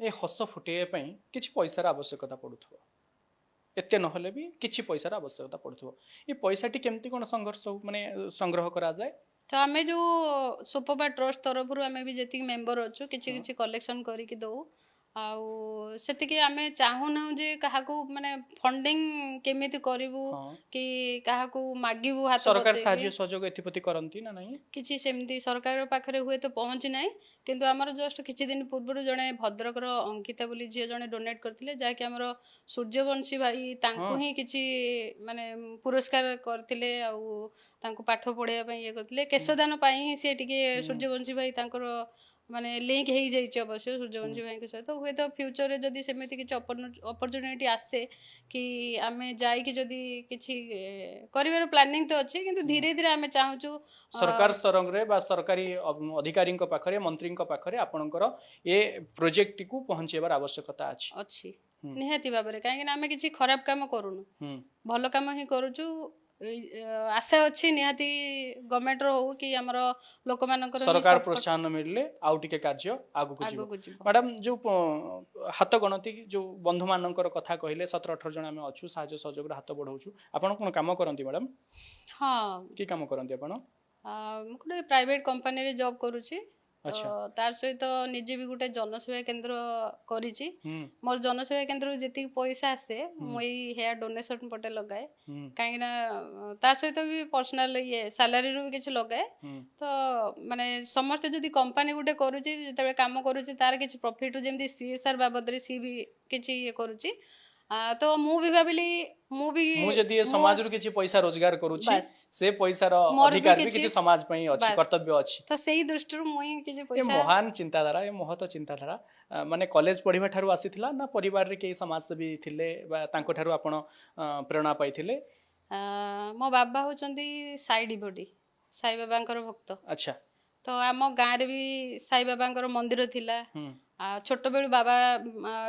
ए हस फुटेଇବା ପାଇଁ କିଛି ପଇସାର ଆବଶ୍ୟକତା ପଡୁଥିବ ଏତେ ନହେଲେ ବି କିଛି ପଇସାର ଆବଶ୍ୟକତା ପଡୁଥିବ ଏ ପଇସାଟି କେମିତି କଣ ସଂଘର୍ଷ ମାନେ ସଂଗ୍ରହ କରାଯାଏ। ତ ଆମେ ଯୋଉ ସୁପପା ଟ୍ରଷ୍ଟ ତରଫରୁ ଆମେ ବି ଯେତିକି ମେମ୍ବର ଅଛୁ କିଛି କିଛି କଲେକ୍ସନ କରିକି ଦଉ ଆଉ ସେତିକି ଆମେ ଚାହୁଁନା ଯେ କାହାକୁ ମାନେ ଫଣ୍ଡିଂ କେମିତି କରିବୁ ହଁ କି କାହାକୁ ମାଗିବୁ ହାତ ସରକାର ପତେଇକି ସାହାଯ୍ୟ ସହଯୋଗ ଏଥିପ୍ରତି କରନ୍ତି ନା ନାହିଁ। କିଛି ସେମିତି ସରକାର ପାଖରେ ହୁଏ ତ ପହଞ୍ଚି ନାହିଁ କିନ୍ତୁ ଆମର ଜଷ୍ଟ କିଛି ଦିନ ପୂର୍ବରୁ ଜଣେ ଭଦ୍ରକର ଅଙ୍କିତା ବୋଲି ଝିଅ ଜଣେ ଡୋନେଟ୍ କରିଥିଲେ ଯାହାକି ଆମର ସୂର୍ଯ୍ୟବଂଶୀ ଭାଇ ତାଙ୍କୁ ହଁ ହିଁ କିଛି ମାନେ ପୁରସ୍କାର କରିଥିଲେ ଆଉ ତାଙ୍କୁ ପାଠ ପଢେଇବା ପାଇଁ ଇଏ କରିଥିଲେ କେଶଦାନ ପାଇଁ ହିଁ ସେ ଟିକେ ସୂର୍ଯ୍ୟବଂଶୀ ଭାଇ ତାଙ୍କର ମାନେ ଲିଙ୍କ ହେଇଯାଇଛି ଅବଶ୍ୟ ସୂର୍ଯ୍ୟବଂଶୀ ଭାଇଙ୍କ ସହିତ ହୁଏତ ଫ୍ୟୁଚରରେ ଯଦି ସେମିତି କିଛି ଅପରଚୁନିଟି ଆସେ କି ଆମେ ଯାଇକି ଯଦି କିଛି କରିବାର ପ୍ଲାନିଂ ତ ଅଛି କିନ୍ତୁ ଧୀରେ ଧୀରେ ଆମେ ଚାହୁଁଛୁ सरकार स्तରରେ ବା ସରକାରୀ ଅଧିକାରୀଙ୍କ ପାଖରେ ମନ୍ତ୍ରୀଙ୍କ ପାଖରେ ଆପଣଙ୍କର ଏ ପ୍ରୋଜେକ୍ଟ କୁ ପହଞ୍ଚେଇବାର ଆବଶ୍ୟକତା ଅଛି। ଅଛି ନିହାତି ଭାବରେ କାହିଁକି ନା ଆମେ କିଛି ଖରାପ କାମ କରୁନୁ ଭଲ କାମ ହିଁ କରୁଛୁ ଆଶା ଅଛି ନିହାତି ଗଭର୍ଣ୍ଣମେଣ୍ଟ ର ହଉ କି ଆମର ଲୋକମାନଙ୍କର ସରକାର ପ୍ରୋତ୍ସାହନ ମିଳିଲେ ଆଉ ଟିକେ କାର୍ଯ୍ୟ ଆଗକୁ ଯିବ। ମ୍ୟାଡାମ ଯୋଉ ହାତ ଗଣତି ଯୋଉ ବନ୍ଧୁ ମାନଙ୍କର କଥା କହିଲେ 17-18 ଜଣ ଆମେ ଅଛୁ ସାହାଯ୍ୟ ସହଯୋଗରେ ହାତ ବଢାଉଛୁ ଆପଣ କଣ କାମ କରନ୍ତି ମ୍ୟାଡାମ। ହଁ କି କାମ କରନ୍ତି ଆପଣ। ମୁଁ ଗୋଟେ ପ୍ରାଇଭେଟ କମ୍ପାନୀରେ ଜବ୍ କରୁଛି ଆଚ୍ଛା ତାର ସହିତ ନିଜେ ବି ଗୋଟେ ଜନସେବା କେନ୍ଦ୍ର କରିଛି ମୋର ଜନସେବା କେନ୍ଦ୍ରରୁ ଯେତିକି ପଇସା ଆସେ ମୁଁ ଏଇ ହେୟାର ଡୋନେସନ ପଟେ ଲଗାଏ କାହିଁକି ନା ତା ସହିତ ବି ପର୍ସନାଲ ଇଏ ସାଲାରୀରୁ ବି କିଛି ଲଗାଏ ତ ମାନେ ସମସ୍ତେ ଯଦି କମ୍ପାନୀ ଗୋଟେ କରୁଛି ଯେତେବେଳେ କାମ କରୁଛି ତାର କିଛି ପ୍ରଫିଟ ଯେମିତି CSR ବାବଦରେ ସିଏ ବି କିଛି ଇଏ କରୁଛି ତ ମୁଁ ବି ଭାବିଲି ମୁଁ ଯଦି ସମାଜରୁ କିଛି ପଇସା ରୋଜଗାର କରୁଛି ସେ ପଇସାର ମୋର ବି ଅଧିକାର ବି କିଛି ସମାଜ ପାଇଁ ଅଛି କର୍ତ୍ତବ୍ୟ ଅଛି ତ ସେଇ ଦୃଷ୍ଟିରୁ ମୁଁ ହିଁ କିଛି ପଇସା ମହାନ ଚିନ୍ତାଧାରା ଏ ମହତ ଚିନ୍ତାଧାରା ମାନେ କଲେଜ ପଢିବା ଠାରୁ ଆସିଥିଲା ନା ପରିବାରରେ କେହି ସମାଜସେବୀ ଥିଲେ ବା ତାଙ୍କ ଠାରୁ ଆପଣ ପ୍ରେରଣା ପାଇଥିଲେ। ମୋ ବାବା ହଉଛନ୍ତି ସାଇ ଡିଭୋଟି ସାଇ ବାବାଙ୍କର ଭକ୍ତ। ଆଚ୍ଛା ତ ଆମ ଗାଁରେ ବି ସାଇ ବାବାଙ୍କର ମନ୍ଦିର ଥିଲା ଆଉ ଛୋଟବେଳୁ ବାବା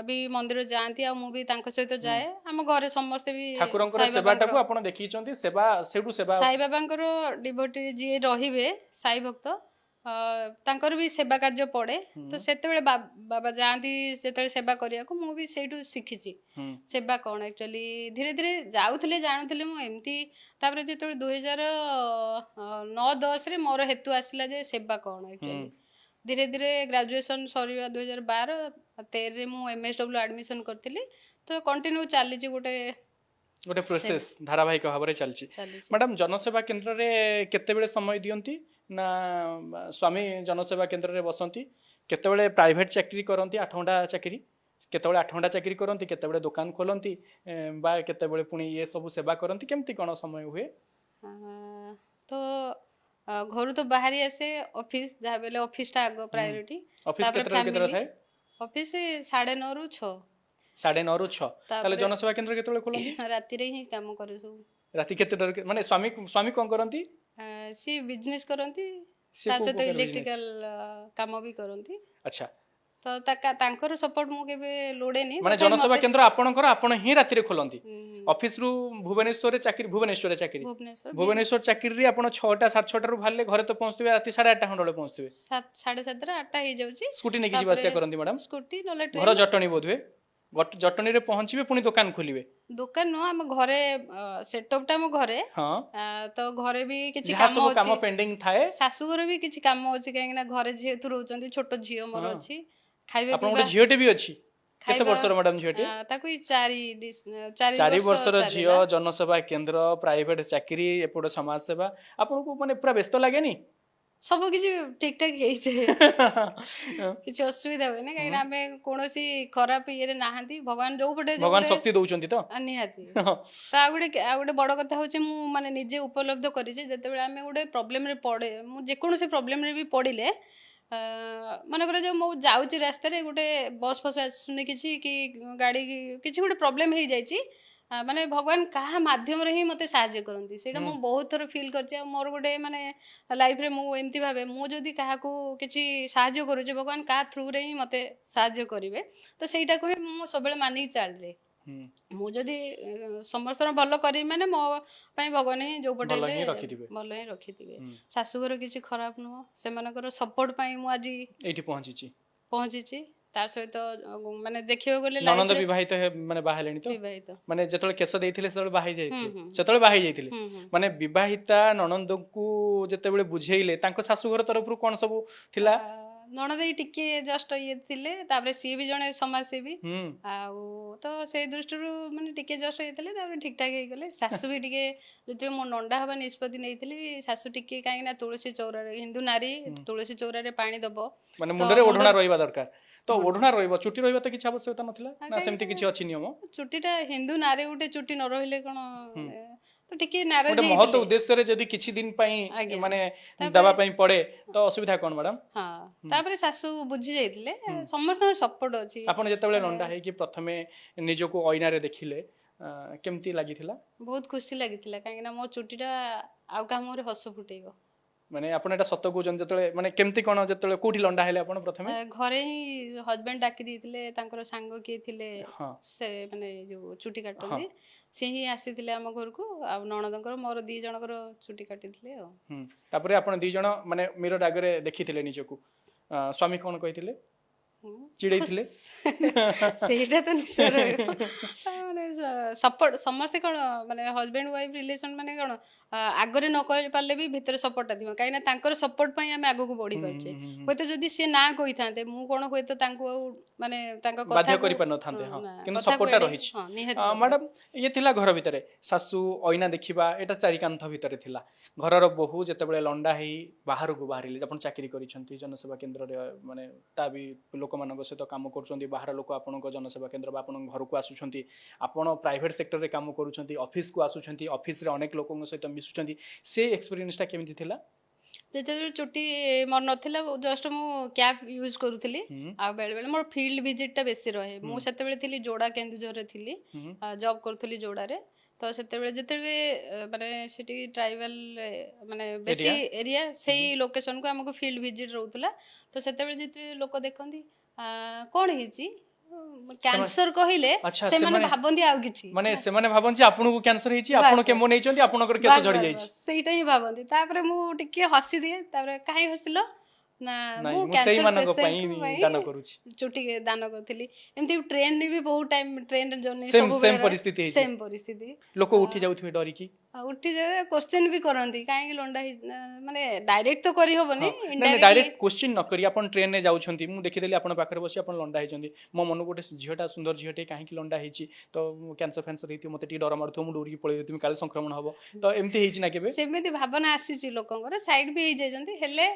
ବି ମନ୍ଦିର ଯାଆନ୍ତି ଆଉ ମୁଁ ବି ତାଙ୍କ ସହିତ ଯାଏ ଆମ ଘରେ ସମସ୍ତେ ବି ଠାକୁରଙ୍କର ସେବାଟାକୁ ଆପଣ ଦେଖିଛନ୍ତି ସେବା ସେଠୁ ସେବା ସାଇ ବାବାଙ୍କର ଡିଭୋଟି ଯିଏ ରହିବେ ସାଇ ଭକ୍ତ ତାଙ୍କର ବି ସେବା କାର୍ଯ୍ୟ ପଡେ ତ ସେତେବେଳେ ବାବା ଯାଆନ୍ତି ସେତେବେଳେ ସେବା କରିବାକୁ ମୁଁ ବି ସେଇଠୁ ଶିଖିଛି ସେବା କଣ ଆକ୍ଚୁଆଲି ଧୀରେ ଧୀରେ ଯାଉଥିଲେ ଜାଣୁଥିଲେ ମୁଁ ଏମିତି ତାପରେ ଯେତେବେଳେ 2009-10ରେ ମୋର ହେତୁ ଆସିଲା ଯେ ସେବା କଣ ଆକ୍ଚୁଆଲି ଧୀରେ ଧୀରେ ଗ୍ରାଜୁଏସନ ସରିବା 2012-13ରେ ମୁଁ MSW ଆଡମିସନ କରିଥିଲି ତ କଣ୍ଟିନ୍ୟୁ ଚାଲିଛି ଗୋଟେ ପ୍ରୋସେସ ଧାରାବାହିକ ଭାବରେ ଚାଲିଛି। ମ୍ୟାଡାମ ଜନସେବା କେନ୍ଦ୍ରରେ କେତେବେଳେ ସମୟ ଦିଅନ୍ତି ନା ସ୍ୱାମୀ ଜନସେବା କେନ୍ଦ୍ରରେ ବସନ୍ତି କେତେବେଳେ ପ୍ରାଇଭେଟ ଚାକିରି କରନ୍ତି 8 ଘଣ୍ଟା ଚାକିରି କେତେବେଳେ 8 ଘଣ୍ଟା ଚାକିରି କରନ୍ତି କେତେବେଳେ ଦୋକାନ ଖୋଲନ୍ତି ବା କେତେବେଳେ ପୁଣି ଇଏ ସବୁ ସେବା କରନ୍ତି କେମିତି କଣ ସମୟ ହୁଏ। ତ ଘରୁ ତ ବାହାରି ଆସେ ଅଫିସ ଯାହା ବେଲେ ଅଫିସଟା ଆଗ ପ୍ରାୟୋରିଟି ଅଫିସ କେତେବେଳେ ଥାଏ ଅଫିସ 9:30 ରୁ 6 9:30 ରୁ 6 ତାହେଲେ ଜନସେବା କେନ୍ଦ୍ର କେତେବେଳେ ଖୋଲନ୍ତି ରାତିରେ ହିଁ କାମ କରେ ସବୁ ରାତି କେତେଟାରେ ମାନେ ସ୍ୱାମୀ କଣ କରନ୍ତି ସି ବିଜନେସ କରନ୍ତି ତା ସହିତ ଇଲେକ୍ଟ୍ରିକାଲ କାମ ବି କରନ୍ତି। ଆଚ୍ଛା ତ ତାଙ୍କର ସପୋର୍ଟ ମୁଁ କେବେ ଲୋଡେନି ମାନେ ଜନସେବା କେନ୍ଦ୍ର ଆପଣଙ୍କର ଆପଣ ହିଁ ରାତିରେ ଖୋଲନ୍ତି ଅଫିସ ରୁ ଭୁବନେଶ୍ୱରରେ ଚାକିରି ଭୁବନେଶ୍ୱର ଚାକିରିରେ ଆପଣ 6ଟା 6:30 ରୁ ବାହାରିଲେ ଘରେ ତ ପହଞ୍ଚୁଥିବେ ରାତି 8:30 ଖଣ୍ଡେ ବେଳେ ପହଞ୍ଚୁଥିବେ 7:30 8ଟା ହେଇଯାଉଛି ସ୍କୁଟି ନେଇକି ଯିବା ଆସିବା କରନ୍ତି ମ୍ୟାଡାମ ସ୍କୁଟି ନହେଲେ ଘର ଜଟଣୀ ବୋଧୁଏ ଜଟଣୀରେ ପହଞ୍ଚିବେ ପୁଣି ଦୋକାନ ଖୋଲିବେ ଦୋକାନ ନୁହଁ ଆମ ଘରେ ସେଟଅପଟା ଆମ ଘରେ ତ ଘରେ ବି କିଛି କାମ ପେଣ୍ଡିଂ ଥାଏ ଶାଶୁଘର ବି କିଛି କାମ ଅଛି କାହିଁକି ନା ଘରେ ଯେହେତୁ ରହୁଛନ୍ତି ଛୋଟ ଝିଅ ମୋର ଅଛି ଖାଇବା ଆପଣ ଗୋଟେ ଝିଅଟେ ବି ଅଛି କେତେ ବର୍ଷର ମ୍ୟାଡାମ ଝିଅଟି ତାକୁ 4 ବର୍ଷର ଝିଅ ଜନସେବା କେନ୍ଦ୍ର ପ୍ରାଇଭେଟ ଚାକିରି ଏପଟେ ସମାଜ ସେବା ଆପଣଙ୍କୁ ମାନେ ପୁରା ବ୍ୟସ୍ତ ଲାଗେନି ସବୁ କିଛି ଠିକ ଠାକ ହେଇଯାଏ କିଛି ଅସୁବିଧା ହୁଏନି କାହିଁକିନା ଆମେ କୌଣସି ଖରାପ ଇଏରେ ନାହାନ୍ତି ଭଗବାନ ଯୋଉ ପଟେ ଭଗବାନ ଶକ୍ତି ଦଉଛନ୍ତି ତ ନିହାତି ତ ଆଉ ଗୋଟେ ବଡ କଥା ହଉଛି ମୁଁ ମାନେ ନିଜେ ଉପଲବ୍ଧ କରିଛି ଯେତେବେଳେ ଆମେ ଗୋଟେ ପ୍ରୋବ୍ଲେମରେ ପଡେ ମୁଁ ଯେକୌଣସି ପ୍ରୋବ୍ଲେମରେ ବି ପଡିଲେ ମନେକର ଯୋଉ ମୁଁ ଯାଉଛି ରାସ୍ତାରେ ଗୋଟେ ବସ୍ ଫସ୍ ଆସୁନି କିଛି କି ଗାଡି କିଛି ଗୋଟେ ପ୍ରୋବ୍ଲେମ ହେଇଯାଇଛି ମାନେ ଭଗବାନ କାହା ମାଧ୍ୟମରେ ହିଁ ମତେ ସାହାଯ୍ୟ କରନ୍ତି ସେଇଟା ମୁଁ ବହୁତ ଥର ଫିଲ୍ କରିଛି ଆଉ ମୋର ଗୋଟେ ମାନେ ଲାଇଫରେ ମୁଁ ଏମିତି ଭାବେ ମୁଁ ଯଦି କାହାକୁ କିଛି ସାହାଯ୍ୟ କରୁଛି ଭଗବାନ କାହା ଥ୍ରୁରେ ହିଁ ମତେ ସାହାଯ୍ୟ କରିବେ ତ ସେଇଟାକୁ ହିଁ ମୁଁ ସବୁବେଳେ ମାନିକି ଚାଲିଲେ ମୁଁ ଯଦି ସମସ୍ତଙ୍କର ଭଲ କରିବି ମାନେ ମୋ ପାଇଁ ଭଗବାନ ହିଁ ଯୋଉ ପଟେ ହେଲେ ଭଲ ହିଁ ରଖିଥିବେ ଶାଶୁଘର କିଛି ଖରାପ ନୁହଁ ସେମାନଙ୍କର ସପୋର୍ଟ ପାଇଁ ମୁଁ ଆଜି ଏଇଠି ପହଞ୍ଚିଛି ତା ସହିତ ମାନେ ଦେଖିବାକୁ ଗଲେ ନଣନ୍ଦ ବିବାହିତ ମାନେ ବାହା ହେଲେଣି ତ ବିବାହିତ ମାନେ ଯେତେବେଳେ କେଶ ଦେଇଥିଲେ ସେତେବେଳେ ବାହା ହେଇଯାଇଥିଲେ ମାନେ ବିବାହିତା ନଣନ୍ଦଙ୍କୁ ଯେତେବେଳେ ବୁଝେଇଲେ ତାଙ୍କ ଶାଶୁଘର ତରଫରୁ କଣ ସବୁ ଥିଲା ନଣନ୍ଦ ଟିକେ ଜଷ୍ଟ ଇଏ ଥିଲେ ତାପରେ ସିଏ ବି ଜଣେ ସମାଜସେବୀ ଆଉ ତ ସେଇ ଦୃଷ୍ଟିରୁ ମାନେ ଟିକେ ଜଷ୍ଟ ହେଇଥିଲେ ତାପରେ ଠିକ ଠାକ ହେଇଗଲେ ଶାଶୁ ବି ଟିକେ ଯେତେବେଳେ ମୁଁ ନଣ୍ଡା ହବା ନିଷ୍ପତ୍ତି ନେଇଥିଲି ଶାଶୁ ଟିକେ କାହିଁକି ନା ତୁଳସୀ ଚଉରାରେ ହିନ୍ଦୁ ନାରୀ ତୁଳସୀ ଚଉରାରେ ପାଣି ଦବ ମାନେ ମୁଣ୍ଡରେ ଓଢଣା ରହିବା ଦରକାର ତ ଓଢଣା ରହିବ ଚୁଟି ରହିବା ତ କିଛି ଆବଶ୍ୟକତା ନଥିଲା ନା ସେମିତି କିଛି ଅଛି ନିୟମ ଚୁଟିଟା ହିନ୍ଦୁ ନାରୀ ଗୋଟେ ଚୁଟି ନ ରହିଲେ କଣ ତ ଟିକେ ନାରାଜ ଗୋଟେ ମହତ ଉଦ୍ଦେଶ୍ୟରେ ଯଦି କିଛି ଦିନ ପାଇଁ ମାନେ ଦବା ପାଇଁ ପଡେ ତ ଅସୁବିଧା କଣ ମ୍ୟାଡାମ ହଁ ତାପରେ ଶାଶୁ ବୁଝି ଯାଇଥିଲେ ସମସ୍ତଙ୍କର ସପୋର୍ଟ ଅଛି ଆପଣ ଯେତେବେଳେ ନଣ୍ଡା ହେଇକି ପ୍ରଥମେ ନିଜକୁ ଅଇନାରେ ଦେଖିଲେ କେମିତି ଲାଗିଥିଲା ବହୁତ ଖୁସି ଲାଗିଥିଲା କାହିଁକି ନା ମୋ ଚୁଟିଟା ଆଉ କାହା ମୁହଁରେ ହସ ଫୁଟେଇବ ମାନେ ଆପଣ ଏଟା ସତ କହୁଛନ୍ତି ଯେତେବେଳେ ମାନେ କେମିତି କଣ ଯେତେବେଳେ କୋଉଠି ଲଣ୍ଡା ହେଲେ ଆପଣ ପ୍ରଥମେ ଘରେ ହିଁ ହଜବେଣ୍ଡ ଡାକି ଦେଇଥିଲେ ତାଙ୍କର ସାଙ୍ଗ କିଏ ଥିଲେ ସେ ମାନେ ଯୋଉ ଚୁଟି କାଟନ୍ତି ସେ ହିଁ ଆସିଥିଲେ ଆମ ଘରକୁ ଆଉ ନଣନ୍ଦଙ୍କର ମୋର 2 ଜଣଙ୍କର ଚୁଟି କାଟିଥିଲେ ଆଉ ତାପରେ ଆପଣ 2 ଜଣ ମାନେ ମିରର ଆଗରେ ଦେଖିଥିଲେ ନିଜକୁ ସ୍ୱାମୀ କଣ କହିଥିଲେ ଚିଡେଇଥିଲେ ସେଇଟା ତ ନିଶ୍ଚୟ ରହିବ ମାନେ ସପୋର୍ଟ ସମସ୍ତେ କଣ ମାନେ ହଜବେଣ୍ଡ ୱାଇଫ ରିଲେସନ ମାନେ କଣ ଆଗରେ ନ କହି ପାରିଲେ ବି ଭିତରେ ସପୋର୍ଟଟା ଥିବ କାହିଁକିନା ତାଙ୍କର ସପୋର୍ଟ ପାଇଁ ଆମେ ଆଗକୁ ବଢି ପାରୁଛେ ହୁଏତ ଯଦି ସେ ନା କହିଥାନ୍ତେ ମୁଁ କଣ ହୁଏତ ତାଙ୍କୁ ଆଉ ମାନେ ତାଙ୍କ କଥା ବାଧ୍ୟ କରିପାରିନଥାନ୍ତେ କିନ୍ତୁ ସପୋର୍ଟଟା ରହିଛି ମ୍ୟାଡାମ ଇଏ ଥିଲା ଘର ଭିତରେ ଶାଶୁ ଅଇନା ଦେଖିବା ଏଟା ଚାରି କାନ୍ଥ ଭିତରେ ଥିଲା ଘରର ବୋହୂ ଯେତେବେଳେ ଲଣ୍ଡା ହେଇ ବାହାରକୁ ବାହାରିଲେ ଆପଣ ଚାକିରି କରିଛନ୍ତି ଜନସେବା କେନ୍ଦ୍ରରେ ମାନେ ତା ବି ଲୋକମାନଙ୍କ ସହିତ କାମ କରୁଛନ୍ତି ବାହାର ଲୋକ ଆପଣଙ୍କ ଜନସେବା କେନ୍ଦ୍ର ବା ଆପଣଙ୍କ ଘରକୁ ଆସୁଛନ୍ତି ଆପଣ ପ୍ରାଇଭେଟ ସେକ୍ଟରରେ କାମ କରୁଛନ୍ତି ଅଫିସକୁ ଆସୁଛନ୍ତି ଅଫିସରେ ଅନେକ ଲୋକଙ୍କ ସହିତ ମିଶୁଛନ୍ତି ସେ ଏକ୍ସପିରିଏନ୍ସଟା କେମିତି ଥିଲା ଯେତେବେଳେ ଚୁଟି ମୋର ନଥିଲା ଜଷ୍ଟ ମୁଁ କ୍ୟାପ୍ ୟୁଜ୍ କରୁଥିଲି ଆଉ ବେଳେ ବେଳେ ମୋର ଫିଲ୍ଡ ଭିଜିଟଟା ବେଶୀ ରହେ ମୁଁ ସେତେବେଳେ ଥିଲି ଯୋଡା କେନ୍ଦୁଝରରେ ଥିଲି ଜବ୍ କରୁଥିଲି ଯୋଡାରେ ତ ସେତେବେଳେ ଯେତେବେଳେ ମାନେ ସେଠି ଟ୍ରାଇବାଲ ମାନେ ବେଶୀ ଏରିଆ ସେଇ ଲୋକେସନକୁ ଆମକୁ ଫିଲ୍ଡ ଭିଜିଟ ରହୁଥିଲା ତ ସେତେବେଳେ ଯେତେବେଳେ ଲୋକ ଦେଖନ୍ତି କଣ ହେଇଛି କ୍ୟାନ୍ସର କହିଲେ ସେମାନେ ଭାବନ୍ତି ଆଉ କିଛି ମାନେ ସେମାନେ ଭାବନ୍ତି ଆପଣଙ୍କୁ କ୍ୟାନ୍ସର ହେଇଛି ଆପଣ କେମୋ ନେଇଛନ୍ତି ଆପଣଙ୍କର କେଶ ଝଡି ଯାଇଛି ସେଇଟା ହିଁ ଭାବନ୍ତି ତାପରେ ମୁଁ ଟିକେ ହସି ଦିଏ ତାପରେ କାହିଁ ହସିଲ ନା ମୁଁ ସେଇମାନଙ୍କ ପାଇଁ ଦାନ କରୁଛି ଚୁଟି ଦାନ କରୁଥିଲି ଏମିତି ଟ୍ରେନରେ ବି ବହୁତ ଟାଇମ ଟ୍ରେନରେ ଜର୍ଣ୍ଣି ସେମ ପରିସ୍ଥିତି ସେମ ପରିସ୍ଥିତି ଲୋକ ଉଠି ଯାଉଥିବେ ଡରିକି ଉଠି ଯାଏ କ୍ୱେଶ୍ଚନ ବି କରନ୍ତି କାହିଁକି ଲଣ୍ଡା ମାନେ ଡାଇରେକ୍ଟ ତ କରିହବନି ଡାଇରେକ୍ଟ କ୍ୱେଶ୍ଚନ ନ କରି ଆପଣ ଟ୍ରେନରେ ଯାଉଛନ୍ତି ମୁଁ ଦେଖିଦେଲି ଆପଣ ପାଖରେ ବସି ଆପଣ ଲଣ୍ଡା ହେଇଛନ୍ତି ମୋ ମନକୁ ଗୋଟେ ଝିଅଟା ସୁନ୍ଦର ଝିଅଟେ କାହିଁକି ଲଣ୍ଡା ହେଇଛି ତ କ୍ୟାନ୍ସର ଫ୍ୟାନ୍ସର ହେଇଥିବ ମତେ ଟିକେ ଡର ମାରୁଥିବ ମୁଁ ଦୌଡ଼ିକି ପଳେଇ ଯାଇଥିବି କାଳେ ସଂକ୍ରମଣ ହବ ତ ଏମିତି ହେଇଛି ନା କେବେ ସେମିତି ଭାବନା ଆସିଛି ଲୋକଙ୍କର ସାଇଡ ବି ହେଇଯାଇଛନ୍ତି ହେଲେ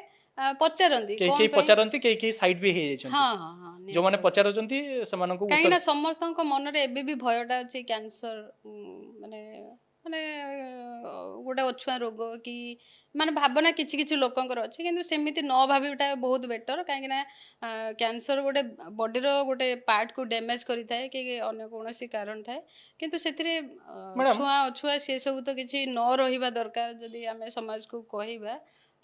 ପଚାରନ୍ତି କେହି ପଚାରନ୍ତି କେହି ସାଇଡ ବି ହେଇଯାଇଛନ୍ତି ଯୋଉମାନେ ପଚାରୁଛନ୍ତି ସେମାନଙ୍କୁ କାହିଁକି ନା ସମସ୍ତଙ୍କ ମନରେ ଏବେ ବି ଭୟଟା ଅଛି କ୍ୟାନ୍ସର ମାନେ ମାନେ ଗୋଟେ ଅଛୁଆଁ ରୋଗ କି ମାନେ ଭାବନା କିଛି କିଛି ଲୋକଙ୍କର ଅଛି କିନ୍ତୁ ସେମିତି ନ ଭାବିବାଟା ବହୁତ ବେଟର କାହିଁକି ନା କ୍ୟାନ୍ସର ଗୋଟେ ବଡିର ଗୋଟେ ପାର୍ଟକୁ ଡ୍ୟାମେଜ କରିଥାଏ କି ଅନ୍ୟ କୌଣସି କାରଣ ଥାଏ କିନ୍ତୁ ସେଥିରେ ଛୁଆଁ ଅଛୁଆଁ ସେ ସବୁ ତ କିଛି ନ ରହିବା ଦରକାର ଯଦି ଆମେ ସମାଜକୁ କହିବା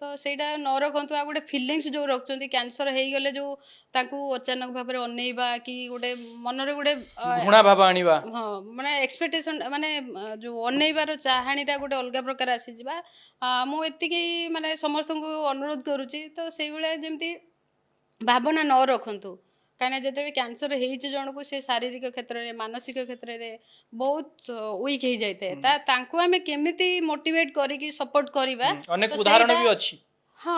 ତ ସେଇଟା ନ ରଖନ୍ତୁ ଆଉ ଗୋଟେ ଫିଲିଙ୍ଗସ୍ ଯୋଉ ରଖୁଛନ୍ତି କ୍ୟାନ୍ସର ହେଇଗଲେ ଯୋଉ ତାଙ୍କୁ ଅଚାନକ ଭାବରେ ଅନେଇବା କି ଗୋଟେ ମନରେ ଗୋଟେ ଘୃଣା ଭାବ ଆଣିବା ହଁ ମାନେ ଏକ୍ସପେକ୍ଟେସନ ମାନେ ଯୋଉ ଅନେଇବାର ଚାହାଣୀଟା ଗୋଟେ ଅଲଗା ପ୍ରକାର ଆସିଯିବା ମୁଁ ଏତିକି ମାନେ ସମସ୍ତଙ୍କୁ ଅନୁରୋଧ କରୁଛି ତ ସେଇଭଳିଆ ଯେମିତି ଭାବନା ନ ରଖନ୍ତୁ କାହିଁକିନା ଯେତେବେଳେ କ୍ୟାନ୍ସର ହେଇଛି ଜଣକୁ ସେ ଶାରୀରିକ କ୍ଷେତ୍ରରେ ମାନସିକ କ୍ଷେତ୍ରରେ ବହୁତ ୱିକ୍ ହେଇଯାଇଥାଏ ତାଙ୍କୁ ଆମେ କେମିତି ମୋଟିଭେଟ କରିକି ସପୋର୍ଟ କରିବା ଅନେକ ଉଦାହରଣ ବି ଅଛି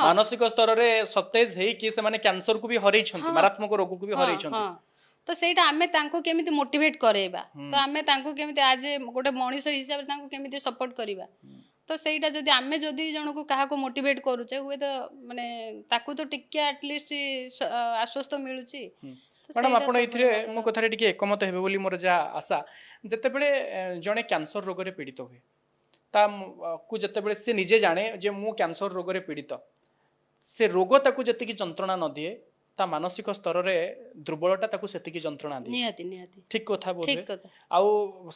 ମାନସିକ ସ୍ତରରେ ସତେଜ ହେଇକି ସେମାନେ କ୍ୟାନ୍ସରକୁ ବି ହରେଇଛନ୍ତି ମାରାତ୍ମକ ରୋଗକୁ ବି ହରେଇଛନ୍ତି ତ ସେଇଟା ଆମେ ତାଙ୍କୁ କେମିତି ମୋଟିଭେଟ କରେଇବା ତ ଆମେ ତାଙ୍କୁ କେମିତି ଆଜ ଗୋଟେ ମଣିଷ ହିସାବରେ ତାଙ୍କୁ କେମିତି ସପୋର୍ଟ କରିବା तो ସେଇଟା ଯଦି ଆମେ ଯଦି ଜଣକୁ କାହାକୁ ମୋଟିଭେଟ୍ କରୁଛେ ହୁଏତ ମାନେ ତାକୁ ତ ଟିକେ ଆଟଲିଷ୍ଟ ଆଶ୍ୱସ୍ତ ମିଳୁଛି। ମ୍ୟାଡ଼ାମ ଆପଣ ଏଥିରେ ମୋ କଥାରେ ଟିକେ ଏକମତ ହେବେ ବୋଲି ମୋର ଯାହା ଆଶା। ଯେତେବେଳେ ଜଣେ କ୍ୟାନ୍ସର ରୋଗରେ ପୀଡ଼ିତ ହୁଏ ତାକୁ ଯେତେବେଳେ ସେ ନିଜେ ଜାଣେ ଯେ ମୁଁ କ୍ୟାନ୍ସର ରୋଗରେ ପୀଡ଼ିତ, ସେ ରୋଗ ତାକୁ ଯେତିକି ଯନ୍ତ୍ରଣା ନ ଦିଏ ତା ମାନସିକ ସ୍ତରରେ ଦୁର୍ବଳତା ତାକୁ ସେତିକି ଯନ୍ତ୍ରଣା ଦିଏ। ନିହାତି ନିହାତି ଠିକ କଥା ବୋଧେ। ଠିକ କଥା। ଆଉ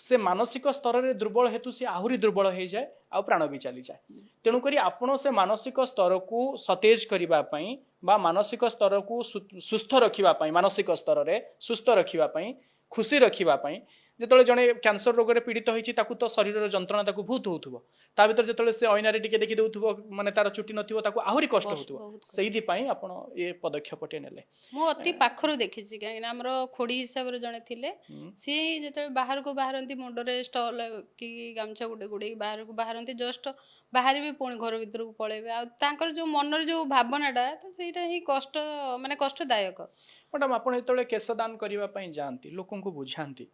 ସେ ମାନସିକ ସ୍ତରରେ ଦୁର୍ବଳ ହେତୁ ସେ ଆହୁରି ଦୁର୍ବଳ ହେଇଯାଏ ଆଉ ପ୍ରାଣ ବି ଚାଲିଯାଏ। ତେଣୁକରି ଆପଣ ସେ ମାନସିକ ସ୍ତରକୁ ସତେଜ କରିବା ପାଇଁ ବା ମାନସିକ ସ୍ତରକୁ ସୁସ୍ଥ ରଖିବା ପାଇଁ, ମାନସିକ ସ୍ତରରେ ସୁସ୍ଥ ରଖିବା ପାଇଁ, ଖୁସି ରଖିବା ପାଇଁ, ଯେତେବେଳେ ଜଣେ କ୍ୟାନ୍ସର ରୋଗରେ ପୀଡ଼ିତ ହେଇଛି ତାକୁ ତ ଶରୀରର ଯନ୍ତ୍ରଣା ତାକୁ ବହୁତ ହଉଥିବ, ତା ଭିତରେ ଯେତେବେଳେ ସେ ଅଇନାରେ ଟିକେ ଦେଖି ଦେଉଥିବ ମାନେ ତାର ଚୁଟି ନଥିବ ତାକୁ ଆହୁରି କଷ୍ଟ ହଉଥିବ। ସେଇଥିପାଇଁ ଆପଣ ଏ ପଦକ୍ଷେପଟେ ନେଲେ। ମୁଁ ଅତି ପାଖରୁ ଦେଖିଛି, କାହିଁକିନା ଆମର ଖୋଡ଼ି ହିସାବରେ ଜଣେ ଥିଲେ, ସିଏ ଯେତେବେଳେ ବାହାରକୁ ବାହାରନ୍ତି ମୁଣ୍ଡରେ ଷ୍ଟଲ୍ କି ଗାମୁଛା ଗୋଟେ ଗୁଡ଼େଇକି ବାହାରକୁ ବାହାରନ୍ତି, ଜଷ୍ଟ ବାହାରିବେ ପୁଣି ଘର ଭିତରକୁ ପଳେଇବେ। ଆଉ ତାଙ୍କର ଯୋଉ ମନରେ ଯୋଉ ଭାବନାଟା, ତ ସେଇଟା ହିଁ କଷ୍ଟ ମାନେ କଷ୍ଟଦାୟକ। ମ୍ୟାଡ଼ାମ ଆପଣ ଯେତେବେଳେ କେଶ ଦାନ କରିବା ପାଇଁ ଯାଆନ୍ତି ଲୋକଙ୍କୁ ବୁଝାନ୍ତି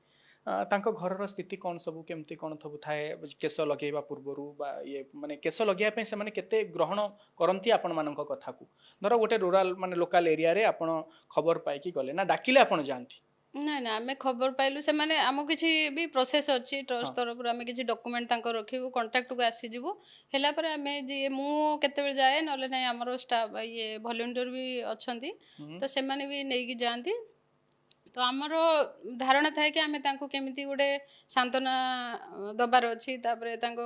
ତାଙ୍କ ଘରର ସ୍ଥିତି କ'ଣ ସବୁ କେମିତି କ'ଣ ସବୁ ଥାଏ କେଶ ଲଗେଇବା ପୂର୍ବରୁ ବା ଇଏ ମାନେ କେଶ ଲଗେଇବା ପାଇଁ ସେମାନେ କେତେ ଗ୍ରହଣ କରନ୍ତି ଆପଣମାନଙ୍କ କଥାକୁ? ଧର ଗୋଟେ ରୁରାଲ ମାନେ ଲୋକାଲ ଏରିଆରେ ଆପଣ ଖବର ପାଇକି ଗଲେ ନା ଡାକିଲେ ଆପଣ ଯାଆନ୍ତି? ନାଇଁ ନା, ଆମେ ଖବର ପାଇଲୁ, ସେମାନେ ଆମକୁ କିଛି ବି ପ୍ରୋସେସ୍ ଅଛି ଟ୍ରଷ୍ଟ ତରଫରୁ, ଆମେ କିଛି ଡକୁମେଣ୍ଟ ତାଙ୍କ ରଖିବୁ, କଣ୍ଟାକ୍ଟକୁ ଆସିଯିବୁ। ହେଲା ପରେ ଆମେ ଯିଏ ମୁଁ କେତେବେଳେ ଯାଏ, ନହେଲେ ନାହିଁ ଆମର ଷ୍ଟାଫ୍ ଇଏ ଭଲେଣ୍ଟିୟର ବି ଅଛନ୍ତି, ତ ସେମାନେ ବି ନେଇକି ଯାଆନ୍ତି। ତ ଆମର ଧାରଣା ଥାଏ କି ଆମେ ତାଙ୍କୁ କେମିତି ଗୋଟେ ସାନ୍ତ୍ୱନା ଦେବାର ଅଛି, ତାପରେ ତାଙ୍କ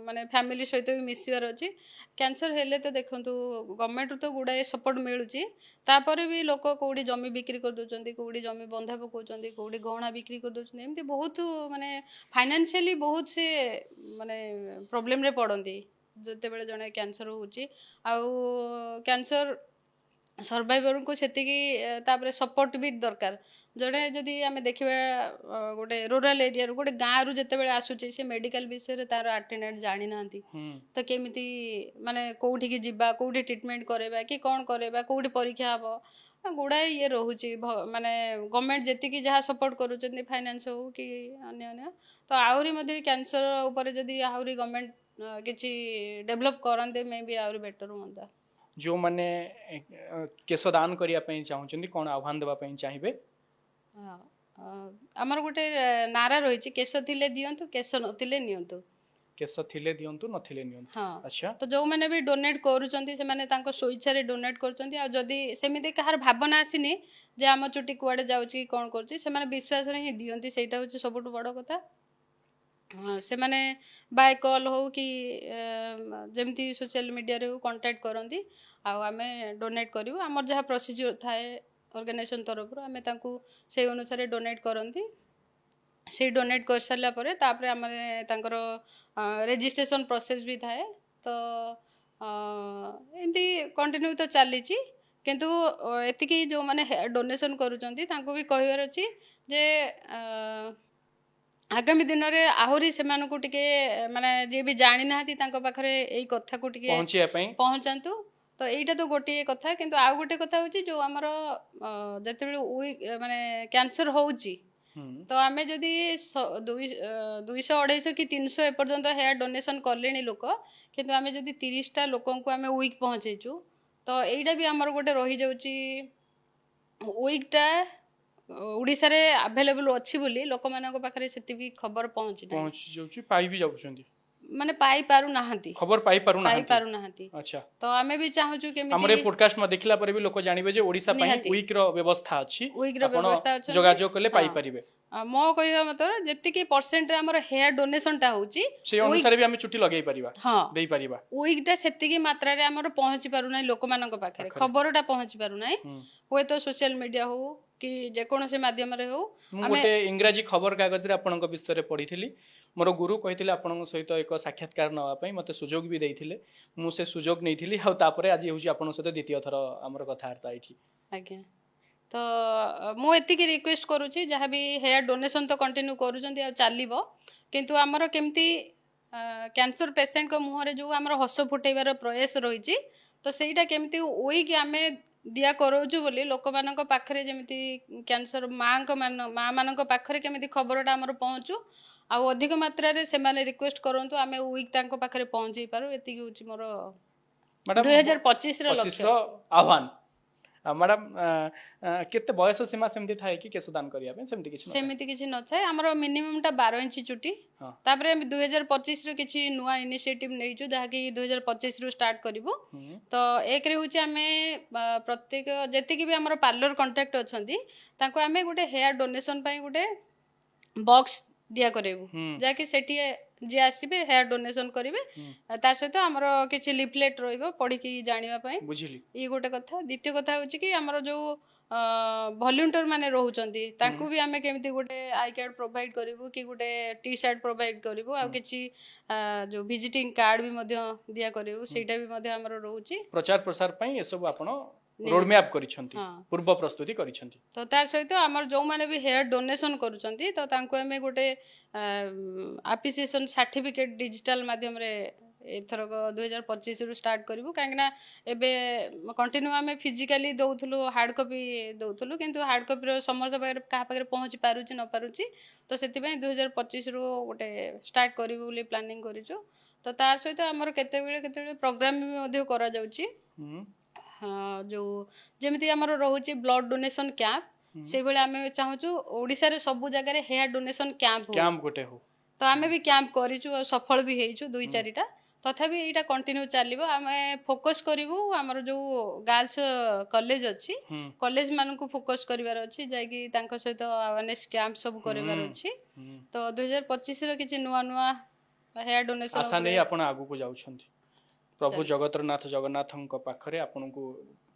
ମାନେ ଫ୍ୟାମିଲି ସହିତ ବି ମିଶିବାର ଅଛି। କ୍ୟାନ୍ସର ହେଲେ ତ ଦେଖନ୍ତୁ ଗଭର୍ଣ୍ଣମେଣ୍ଟରୁ ତ ଗୁଡ଼ାଏ ସପୋର୍ଟ ମିଳୁଛି, ତାପରେ ବି ଲୋକ କେଉଁଠି ଜମି ବିକ୍ରି କରିଦେଉଛନ୍ତି, କେଉଁଠି ଜମି ବନ୍ଧା ପକାଉଛନ୍ତି, କେଉଁଠି ଗହଣା ବିକ୍ରି କରିଦେଉଛନ୍ତି, ଏମିତି ବହୁତ ମାନେ ଫାଇନାନ୍ସିଆଲି ବହୁତ ସେ ମାନେ ପ୍ରୋବ୍ଲେମରେ ପଡ଼ନ୍ତି ଯେତେବେଳେ ଜଣେ କ୍ୟାନ୍ସର ହେଉଛି। ଆଉ କ୍ୟାନ୍ସର ସର୍ଭାଇଭରଙ୍କୁ ସେତିକି ତାପରେ ସପୋର୍ଟ ବି ଦରକାର। ଜଣେ ଯଦି ଆମେ ଦେଖିବା ଗୋଟେ ରୁରାଲ ଏରିଆରୁ ଗୋଟେ ଗାଁରୁ ଯେତେବେଳେ ଆସୁଛି, ସେ ମେଡ଼ିକାଲ ବିଷୟରେ ତାର ଆଟେଣ୍ଡାଣ୍ଟ ଜାଣିନାହାନ୍ତି, ତ କେମିତି ମାନେ କେଉଁଠିକି ଯିବା, କେଉଁଠି ଟ୍ରିଟମେଣ୍ଟ କରାଇବା କି କ'ଣ କରାଇବା, କେଉଁଠି ପରୀକ୍ଷା ହେବ, ଗୁଡ଼ାଏ ଇଏ ରହୁଛି। ମାନେ ଗଭର୍ଣ୍ଣମେଣ୍ଟ ଯେତିକି ଯାହା ସପୋର୍ଟ କରୁଛନ୍ତି ଫାଇନାନ୍ସ ହଉ କି ଅନ୍ୟ ତ ଆହୁରି ମଧ୍ୟ କ୍ୟାନ୍ସର ଉପରେ ଯଦି ଆହୁରି ଗଭର୍ଣ୍ଣମେଣ୍ଟ କିଛି ଡେଭଲପ୍ କରନ୍ତେ ମେ ବି ଆହୁରି ବେଟର ହୁଅନ୍ତା। ଯେଉଁମାନେ କେଶ ଦାନ କରିବା ପାଇଁ ଚାହୁଁଛନ୍ତି କ'ଣ ଆହ୍ୱାନ ଦେବା ପାଇଁ ଚାହିଁବେ? ଆମର ଗୋଟେ ନାରା ରହିଛି, କେଶ ଥିଲେ ଦିଅନ୍ତୁ, କେଶ ନଥିଲେ ନିଅନ୍ତୁ। କେଶ ଥିଲେ ଦିଅନ୍ତୁ, ନଥିଲେ ନିଅନ୍ତୁ। ହଁ, ଆଚ୍ଛା। ତ ଯେଉଁମାନେ ବି ଡୋନେଟ୍ କରୁଛନ୍ତି ସେମାନେ ତାଙ୍କ ସ୍ୱଇଚ୍ଛାରେ ଡୋନେଟ୍ କରୁଛନ୍ତି। ଆଉ ଯଦି ସେମିତି କାହାର ଭାବନା ଆସିନି ଯେ ଆମ ଚୁଟି କୁଆଡ଼େ ଯାଉଛି କି କ'ଣ କରୁଛି, ସେମାନେ ବିଶ୍ୱାସରେ ହିଁ ଦିଅନ୍ତି, ସେଇଟା ହେଉଛି ସବୁଠୁ ବଡ଼ କଥା। ସେମାନେ ବାଇ କଲ୍ ହଉ କି ଯେମିତି ସୋସିଆଲ ମିଡ଼ିଆରେ ହଉ କଣ୍ଟାକ୍ଟ କରନ୍ତି, ଆଉ ଆମେ ଡୋନେଟ୍ କରିବୁ। ଆମର ଯାହା ପ୍ରୋସିଜିଓର ଥାଏ ଅର୍ଗାନାଇଜେସନ୍ ତରଫରୁ, ଆମେ ତାଙ୍କୁ ସେଇ ଅନୁସାରେ ଡୋନେଟ୍ କରନ୍ତି। ସେଇ ଡୋନେଟ୍ କରିସାରିଲା ପରେ ତାପରେ ଆମେ ତାଙ୍କର ରେଜିଷ୍ଟ୍ରେସନ୍ ପ୍ରୋସେସ୍ ବି ଥାଏ। ତ ଏମିତି କଣ୍ଟିନ୍ୟୁ ତ ଚାଲିଛି, କିନ୍ତୁ ଏତିକି ଯେଉଁମାନେ ଡୋନେସନ୍ କରୁଛନ୍ତି ତାଙ୍କୁ ବି କହିବାର ଅଛି ଯେ ଆଗାମୀ ଦିନରେ ଆହୁରି ସେମାନଙ୍କୁ ଟିକେ ମାନେ ଯିଏ ବି ଜାଣିନାହାନ୍ତି ତାଙ୍କ ପାଖରେ ଏଇ କଥାକୁ ଟିକେ ପହଞ୍ଚାନ୍ତୁ। ତ ଏଇଟା ତ ଗୋଟିଏ କଥା, କିନ୍ତୁ ଆଉ ଗୋଟେ କଥା ହେଉଛି ଯେଉଁ ଆମର ଯେତେବେଳେ ମାନେ କ୍ୟାନ୍ସର ହେଉଛି, ତ ଆମେ ଯଦି 200-250 କି 300 ଏପର୍ଯ୍ୟନ୍ତ ହେୟାର ଡୋନେସନ୍ କଲେଣି ଲୋକ, କିନ୍ତୁ ଆମେ ଯଦି 30ଟା ଲୋକଙ୍କୁ ଆମେ ୱିକ୍ ପହଞ୍ଚେଇଛୁ, ତ ଏଇଟା ବି ଆମର ଗୋଟେ ରହିଯାଉଛି। ୱିକ୍ଟା ଓଡ଼ିଶାରେ ଆଭେଲେବୁଲ୍ ଅଛି ବୋଲି ଲୋକମାନଙ୍କ ପାଖରେ ସେତିକି ଖବର ପହଞ୍ଚି ଯାଉଛି, ପାଇ ବି ଯାଉଛନ୍ତି, ମାନେ ପାଇପାରୁନାହାନ୍ତି, ଖବର ପାଇପାରୁନାହାନ୍ତି। ଆଚ୍ଛା। ତ ଆମେ ବି ଚାହୁଁଛୁ କେମିତି ଆମର ଏ ପଡକାଷ୍ଟ ଦେଖିଲା ପରେ ବି ଲୋକ ଜାଣିବେ ଯେ ଓଡ଼ିଶା ପାଇଁ ୱିକ୍ ର ବ୍ୟବସ୍ଥା ଅଛି, ଯୋଗାଯୋଗ କଲେ ପାଇପାରିବେ। ମୋ କହିବା ମତରେ ଯେତିକି ପରସେଣ୍ଟରେ ଆମର ହେୟାର ଡୋନେସନଟା ହେଉଛି ସେଇ ଅନୁସାରେ ବି ଆମେ ଚୁଟି ଲଗେଇ ପାରିବା, ଦେଇପାରିବା। ୱିକ୍ଟା ସେତିକି ମାତ୍ରାରେ ଆମର ପହଞ୍ଚି ପାରୁନାହିଁ ଲୋକମାନଙ୍କ ପାଖରେ, ଖବରଟା ପହଞ୍ଚି ପାରୁନାହିଁ। ହୁଏତ ସୋସିଆଲ ମିଡ଼ିଆ ହଉ କି ଯେକୌଣସି ମାଧ୍ୟମରେ ହଉ। ମୁଁ ଗୋଟେ ଇଂରାଜୀ ଖବର କାଗଜରେ ଆପଣଙ୍କ ବିଷୟରେ ପଢ଼ିଥିଲି, ମୋର ଗୁରୁ କହିଥିଲେ ଆପଣଙ୍କ ସହିତ ଏକ ସାକ୍ଷାତକାର ନେବା ପାଇଁ, ମୋତେ ସୁଯୋଗ ବି ଦେଇଥିଲେ, ମୁଁ ସେ ସୁଯୋଗ ନେଇଥିଲି। ଆଉ ତାପରେ ଆଜି ହେଉଛି ଆପଣଙ୍କ ସହିତ ଦ୍ୱିତୀୟ ଥର ଆମର କଥାବାର୍ତ୍ତା ଏଇଠି। ଆଜ୍ଞା, ତ ମୁଁ ଏତିକି ରିକ୍ୱେଷ୍ଟ କରୁଛି, ଯାହା ବି ହେୟାର ଡୋନେସନ୍ ତ କଣ୍ଟିନ୍ୟୁ କରୁଛନ୍ତି ଆଉ ଚାଲିବ, କିନ୍ତୁ ଆମର କେମିତି କ୍ୟାନ୍ସର ପେସେଣ୍ଟଙ୍କ ମୁହଁରେ ଯେଉଁ ଆମର ହସ ଫୁଟେଇବାର ପ୍ରୟାସ ରହିଛି, ତ ସେଇଟା କେମିତି ୱିକ୍ ଆମେ ଦିଆ କରାଉଛୁ ବୋଲି ଲୋକମାନଙ୍କ ପାଖରେ ଯେମିତି କ୍ୟାନ୍ସର ମାଆମାନଙ୍କ ପାଖରେ କେମିତି ଖବରଟା ଆମର ପହଞ୍ଚୁ, ଆଉ ଅଧିକ ମାତ୍ରାରେ ସେମାନେ ରିକ୍ୱେଷ୍ଟ କରନ୍ତୁ ଆମେ ୱିକ୍ ତାଙ୍କ ପାଖରେ ପହଞ୍ଚେଇ ପାରୁ। ଏତିକି ହେଉଛି ମୋର ମ୍ୟାଡ଼ାମ 2025 ର 25 ଲକ୍ଷ୍ୟ। ର ଆହ୍ୱାନ। ମ୍ୟାଡ଼ାମ କେତେ ବୟସ ସୀମା ସେମିତି ଥାଏ କି କେଶ ଦାନ କରିବା ପାଇଁ? ସେମିତି କିଛି ନଥାଏ? ସେମିତି କିଛି ନଥାଏ। ଆମର ମିନିମମ୍ ଟା 12 ଇଞ୍ଚ ଚୁଟି। ହଁ। ତାପରେ ଆମେ 2025 ରୁ କିଛି ନୂଆ ଇନିସିଏଟିଭ ନେଇଛୁ ଯାହାକି 2025 ରୁ ଷ୍ଟାର୍ଟ କରିବୁ। ତ ଏକରେ ହେଉଛି ଆମେ ପ୍ରତ୍ୟେକ ଯେତିକି ବି ଆମର ପାର୍ଲର କଣ୍ଟାକ୍ଟ ଅଛନ୍ତି ତାଙ୍କୁ ଆମେ ଗୋଟେ ହେୟାର ଡୋନେସନ ପାଇଁ ଗୋଟେ ବକ୍ସ ଦିଆ କରାଇବୁ ଯାହାକି ସେଠି ଯିଏ ଆସିବେ ହେୟାର ଡୋନେସନ କରିବେ। ତା ସହିତ ଆମର କିଛି ଲିଫଲେଟ୍ ରହିବ ପଢିକି ଜାଣିବା ପାଇଁ। ବୁଝିଲି। ଇଏ ଗୋଟେ କଥା। ଦ୍ୱିତୀୟ କଥା ହେଉଛି କି ଆମର ଯୋଉ ଭଲ୍ୟୁଣ୍ଟର ମାନେ ରହୁଛନ୍ତି ତାଙ୍କୁ ବି ଆମେ କେମିତି ଗୋଟେ ଆଇ କାର୍ଡ ପ୍ରୋଭାଇଡ କରିବୁ କି ଗୋଟେ ଟି ସାର୍ଟ ପ୍ରୋଭାଇଡ କରିବୁ ଆଉ କିଛି ଯୋଉ ଭିଜିଟିଂ କାର୍ଡ ବି ମଧ୍ୟ ଦିଆ କରିବୁ ସେଇଟା ବି ମଧ୍ୟ ଆମର ରହୁଛି। ପ୍ରଚାର ପ୍ରସାର ପାଇଁ ଏସବୁ ଆପଣ ରୋଡମ୍ୟାପ୍ କରିଛନ୍ତି, ପୂର୍ବ ପ୍ରସ୍ତୁତି କରିଛନ୍ତି। ତ ତାର ସହିତ ଆମର ଯୋଉମାନେ ବି ହେୟାର ଡୋନେସନ କରୁଛନ୍ତି ତ ତାଙ୍କୁ ଆମେ ଗୋଟେ ଆପ୍ରିସିଏସନ ସାର୍ଟିଫିକେଟ ଡିଜିଟାଲ ମାଧ୍ୟମରେ ଏଥରକ 2025 ରୁ ଷ୍ଟାର୍ଟ କରିବୁ। କାହିଁକିନା ଏବେ କଣ୍ଟିନ୍ୟୁ ଆମେ ଫିଜିକାଲି ଦଉଥିଲୁ, ହାର୍ଡ କପି ଦଉଥିଲୁ, କିନ୍ତୁ ହାର୍ଡ କପିର ସମସ୍ତ ପାଖରେ କାହା ପାଖରେ ପହଞ୍ଚି ପାରୁଛି ନ ପାରୁଛି। ତ ସେଥିପାଇଁ 2025 ରୁ ଗୋଟେ ଷ୍ଟାର୍ଟ କରିବୁ ବୋଲି ପ୍ଲାନିଂ କରିଛୁ। ତ ତା ସହିତ ଆମର କେତେବେଳେ କେତେବେଳେ ପ୍ରୋଗ୍ରାମ ବି ମଧ୍ୟ କରାଯାଉଛି। ଯୋଉ ଯେମିତି ଆମର ରହୁଛି ବ୍ଲଡ ଡୋନେସନ କ୍ୟାମ୍ପ, ସେଇଭଳି ଆମେ ଚାହୁଁଛୁ ଓଡ଼ିଶାରେ ସବୁ ଜାଗାରେ ହେୟାର ଡୋନେସନ କ୍ୟାମ୍ପ ଗୋଟେ ହଉ। ତ ଆମେ ବି କ୍ୟାମ୍ପ କରିଛୁ ଆଉ ସଫଳ ବି ହେଇଛୁ 2-4ଟା। ତଥାପି ଏଇଟା କଣ୍ଟିନ୍ୟୁ ଚାଲିବ। ଆମେ ଫୋକସ୍ କରିବୁ ଆମର ଯୋଉ ଗାର୍ଲସ କଲେଜ ଅଛି କଲେଜ ମାନଙ୍କୁ ଫୋକସ୍ କରିବାର ଅଛି, ଯାଇକି ତାଙ୍କ ସହିତ ଆୱାରନେସ୍ କ୍ୟାମ୍ପ ସବୁ କରିବାର ଅଛି। ତ 2025 ର କିଛି ନୂଆ ନୂଆ ହେୟାର ଡୋନେସନ ଆଶା ନେଇ ଆପଣ ଆଗକୁ ଯାଉଛନ୍ତି। ପ୍ରଭୁ ଜଗତରନାଥ ଜଗନ୍ନାଥଙ୍କ ପାଖରେ ଆପଣଙ୍କୁ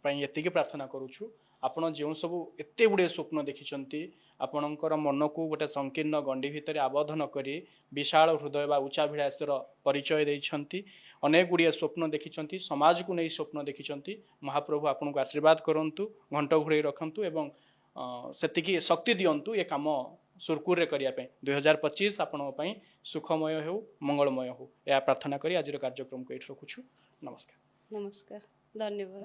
ପାଇଁ ଏତିକି ପ୍ରାର୍ଥନା କରୁଛୁ, ଆପଣ ଯେଉଁ ସବୁ ଏତେ ଗୁଡ଼ିଏ ସ୍ୱପ୍ନ ଦେଖିଛନ୍ତି, ଆପଣଙ୍କର ମନକୁ ଗୋଟେ ସଂକୀର୍ଣ୍ଣ ଗଣ୍ଡି ଭିତରେ ଆବଦ୍ଧ ନ କରି ବିଶାଳ ହୃଦୟ ବା ଉଚ୍ଚାଭିଳାଷର ପରିଚୟ ଦେଇଛନ୍ତି। ଅନେକ ଗୁଡ଼ିଏ ସ୍ୱପ୍ନ ଦେଖିଛନ୍ତି, ସମାଜକୁ ନେଇ ସ୍ୱପ୍ନ ଦେଖିଛନ୍ତି। ମହାପ୍ରଭୁ ଆପଣଙ୍କୁ ଆଶୀର୍ବାଦ କରନ୍ତୁ, ଘଣ୍ଟ ଘୋଡ଼େଇ ରଖନ୍ତୁ ଏବଂ ସେତିକି ଶକ୍ତି ଦିଅନ୍ତୁ ଏ କାମ ସୁରୁଖୁରୁରେ କରିବା ପାଇଁ। 2025 ଆପଣଙ୍କ ପାଇଁ ସୁଖମୟ ହେଉ, ମଙ୍ଗଳମୟ ହେଉ, ଏହା ପ୍ରାର୍ଥନା କରି ଆଜିର କାର୍ଯ୍ୟକ୍ରମକୁ ଏଇଠି ରଖୁଛୁ। ନମସ୍କାର। ନମସ୍କାର, ଧନ୍ୟବାଦ।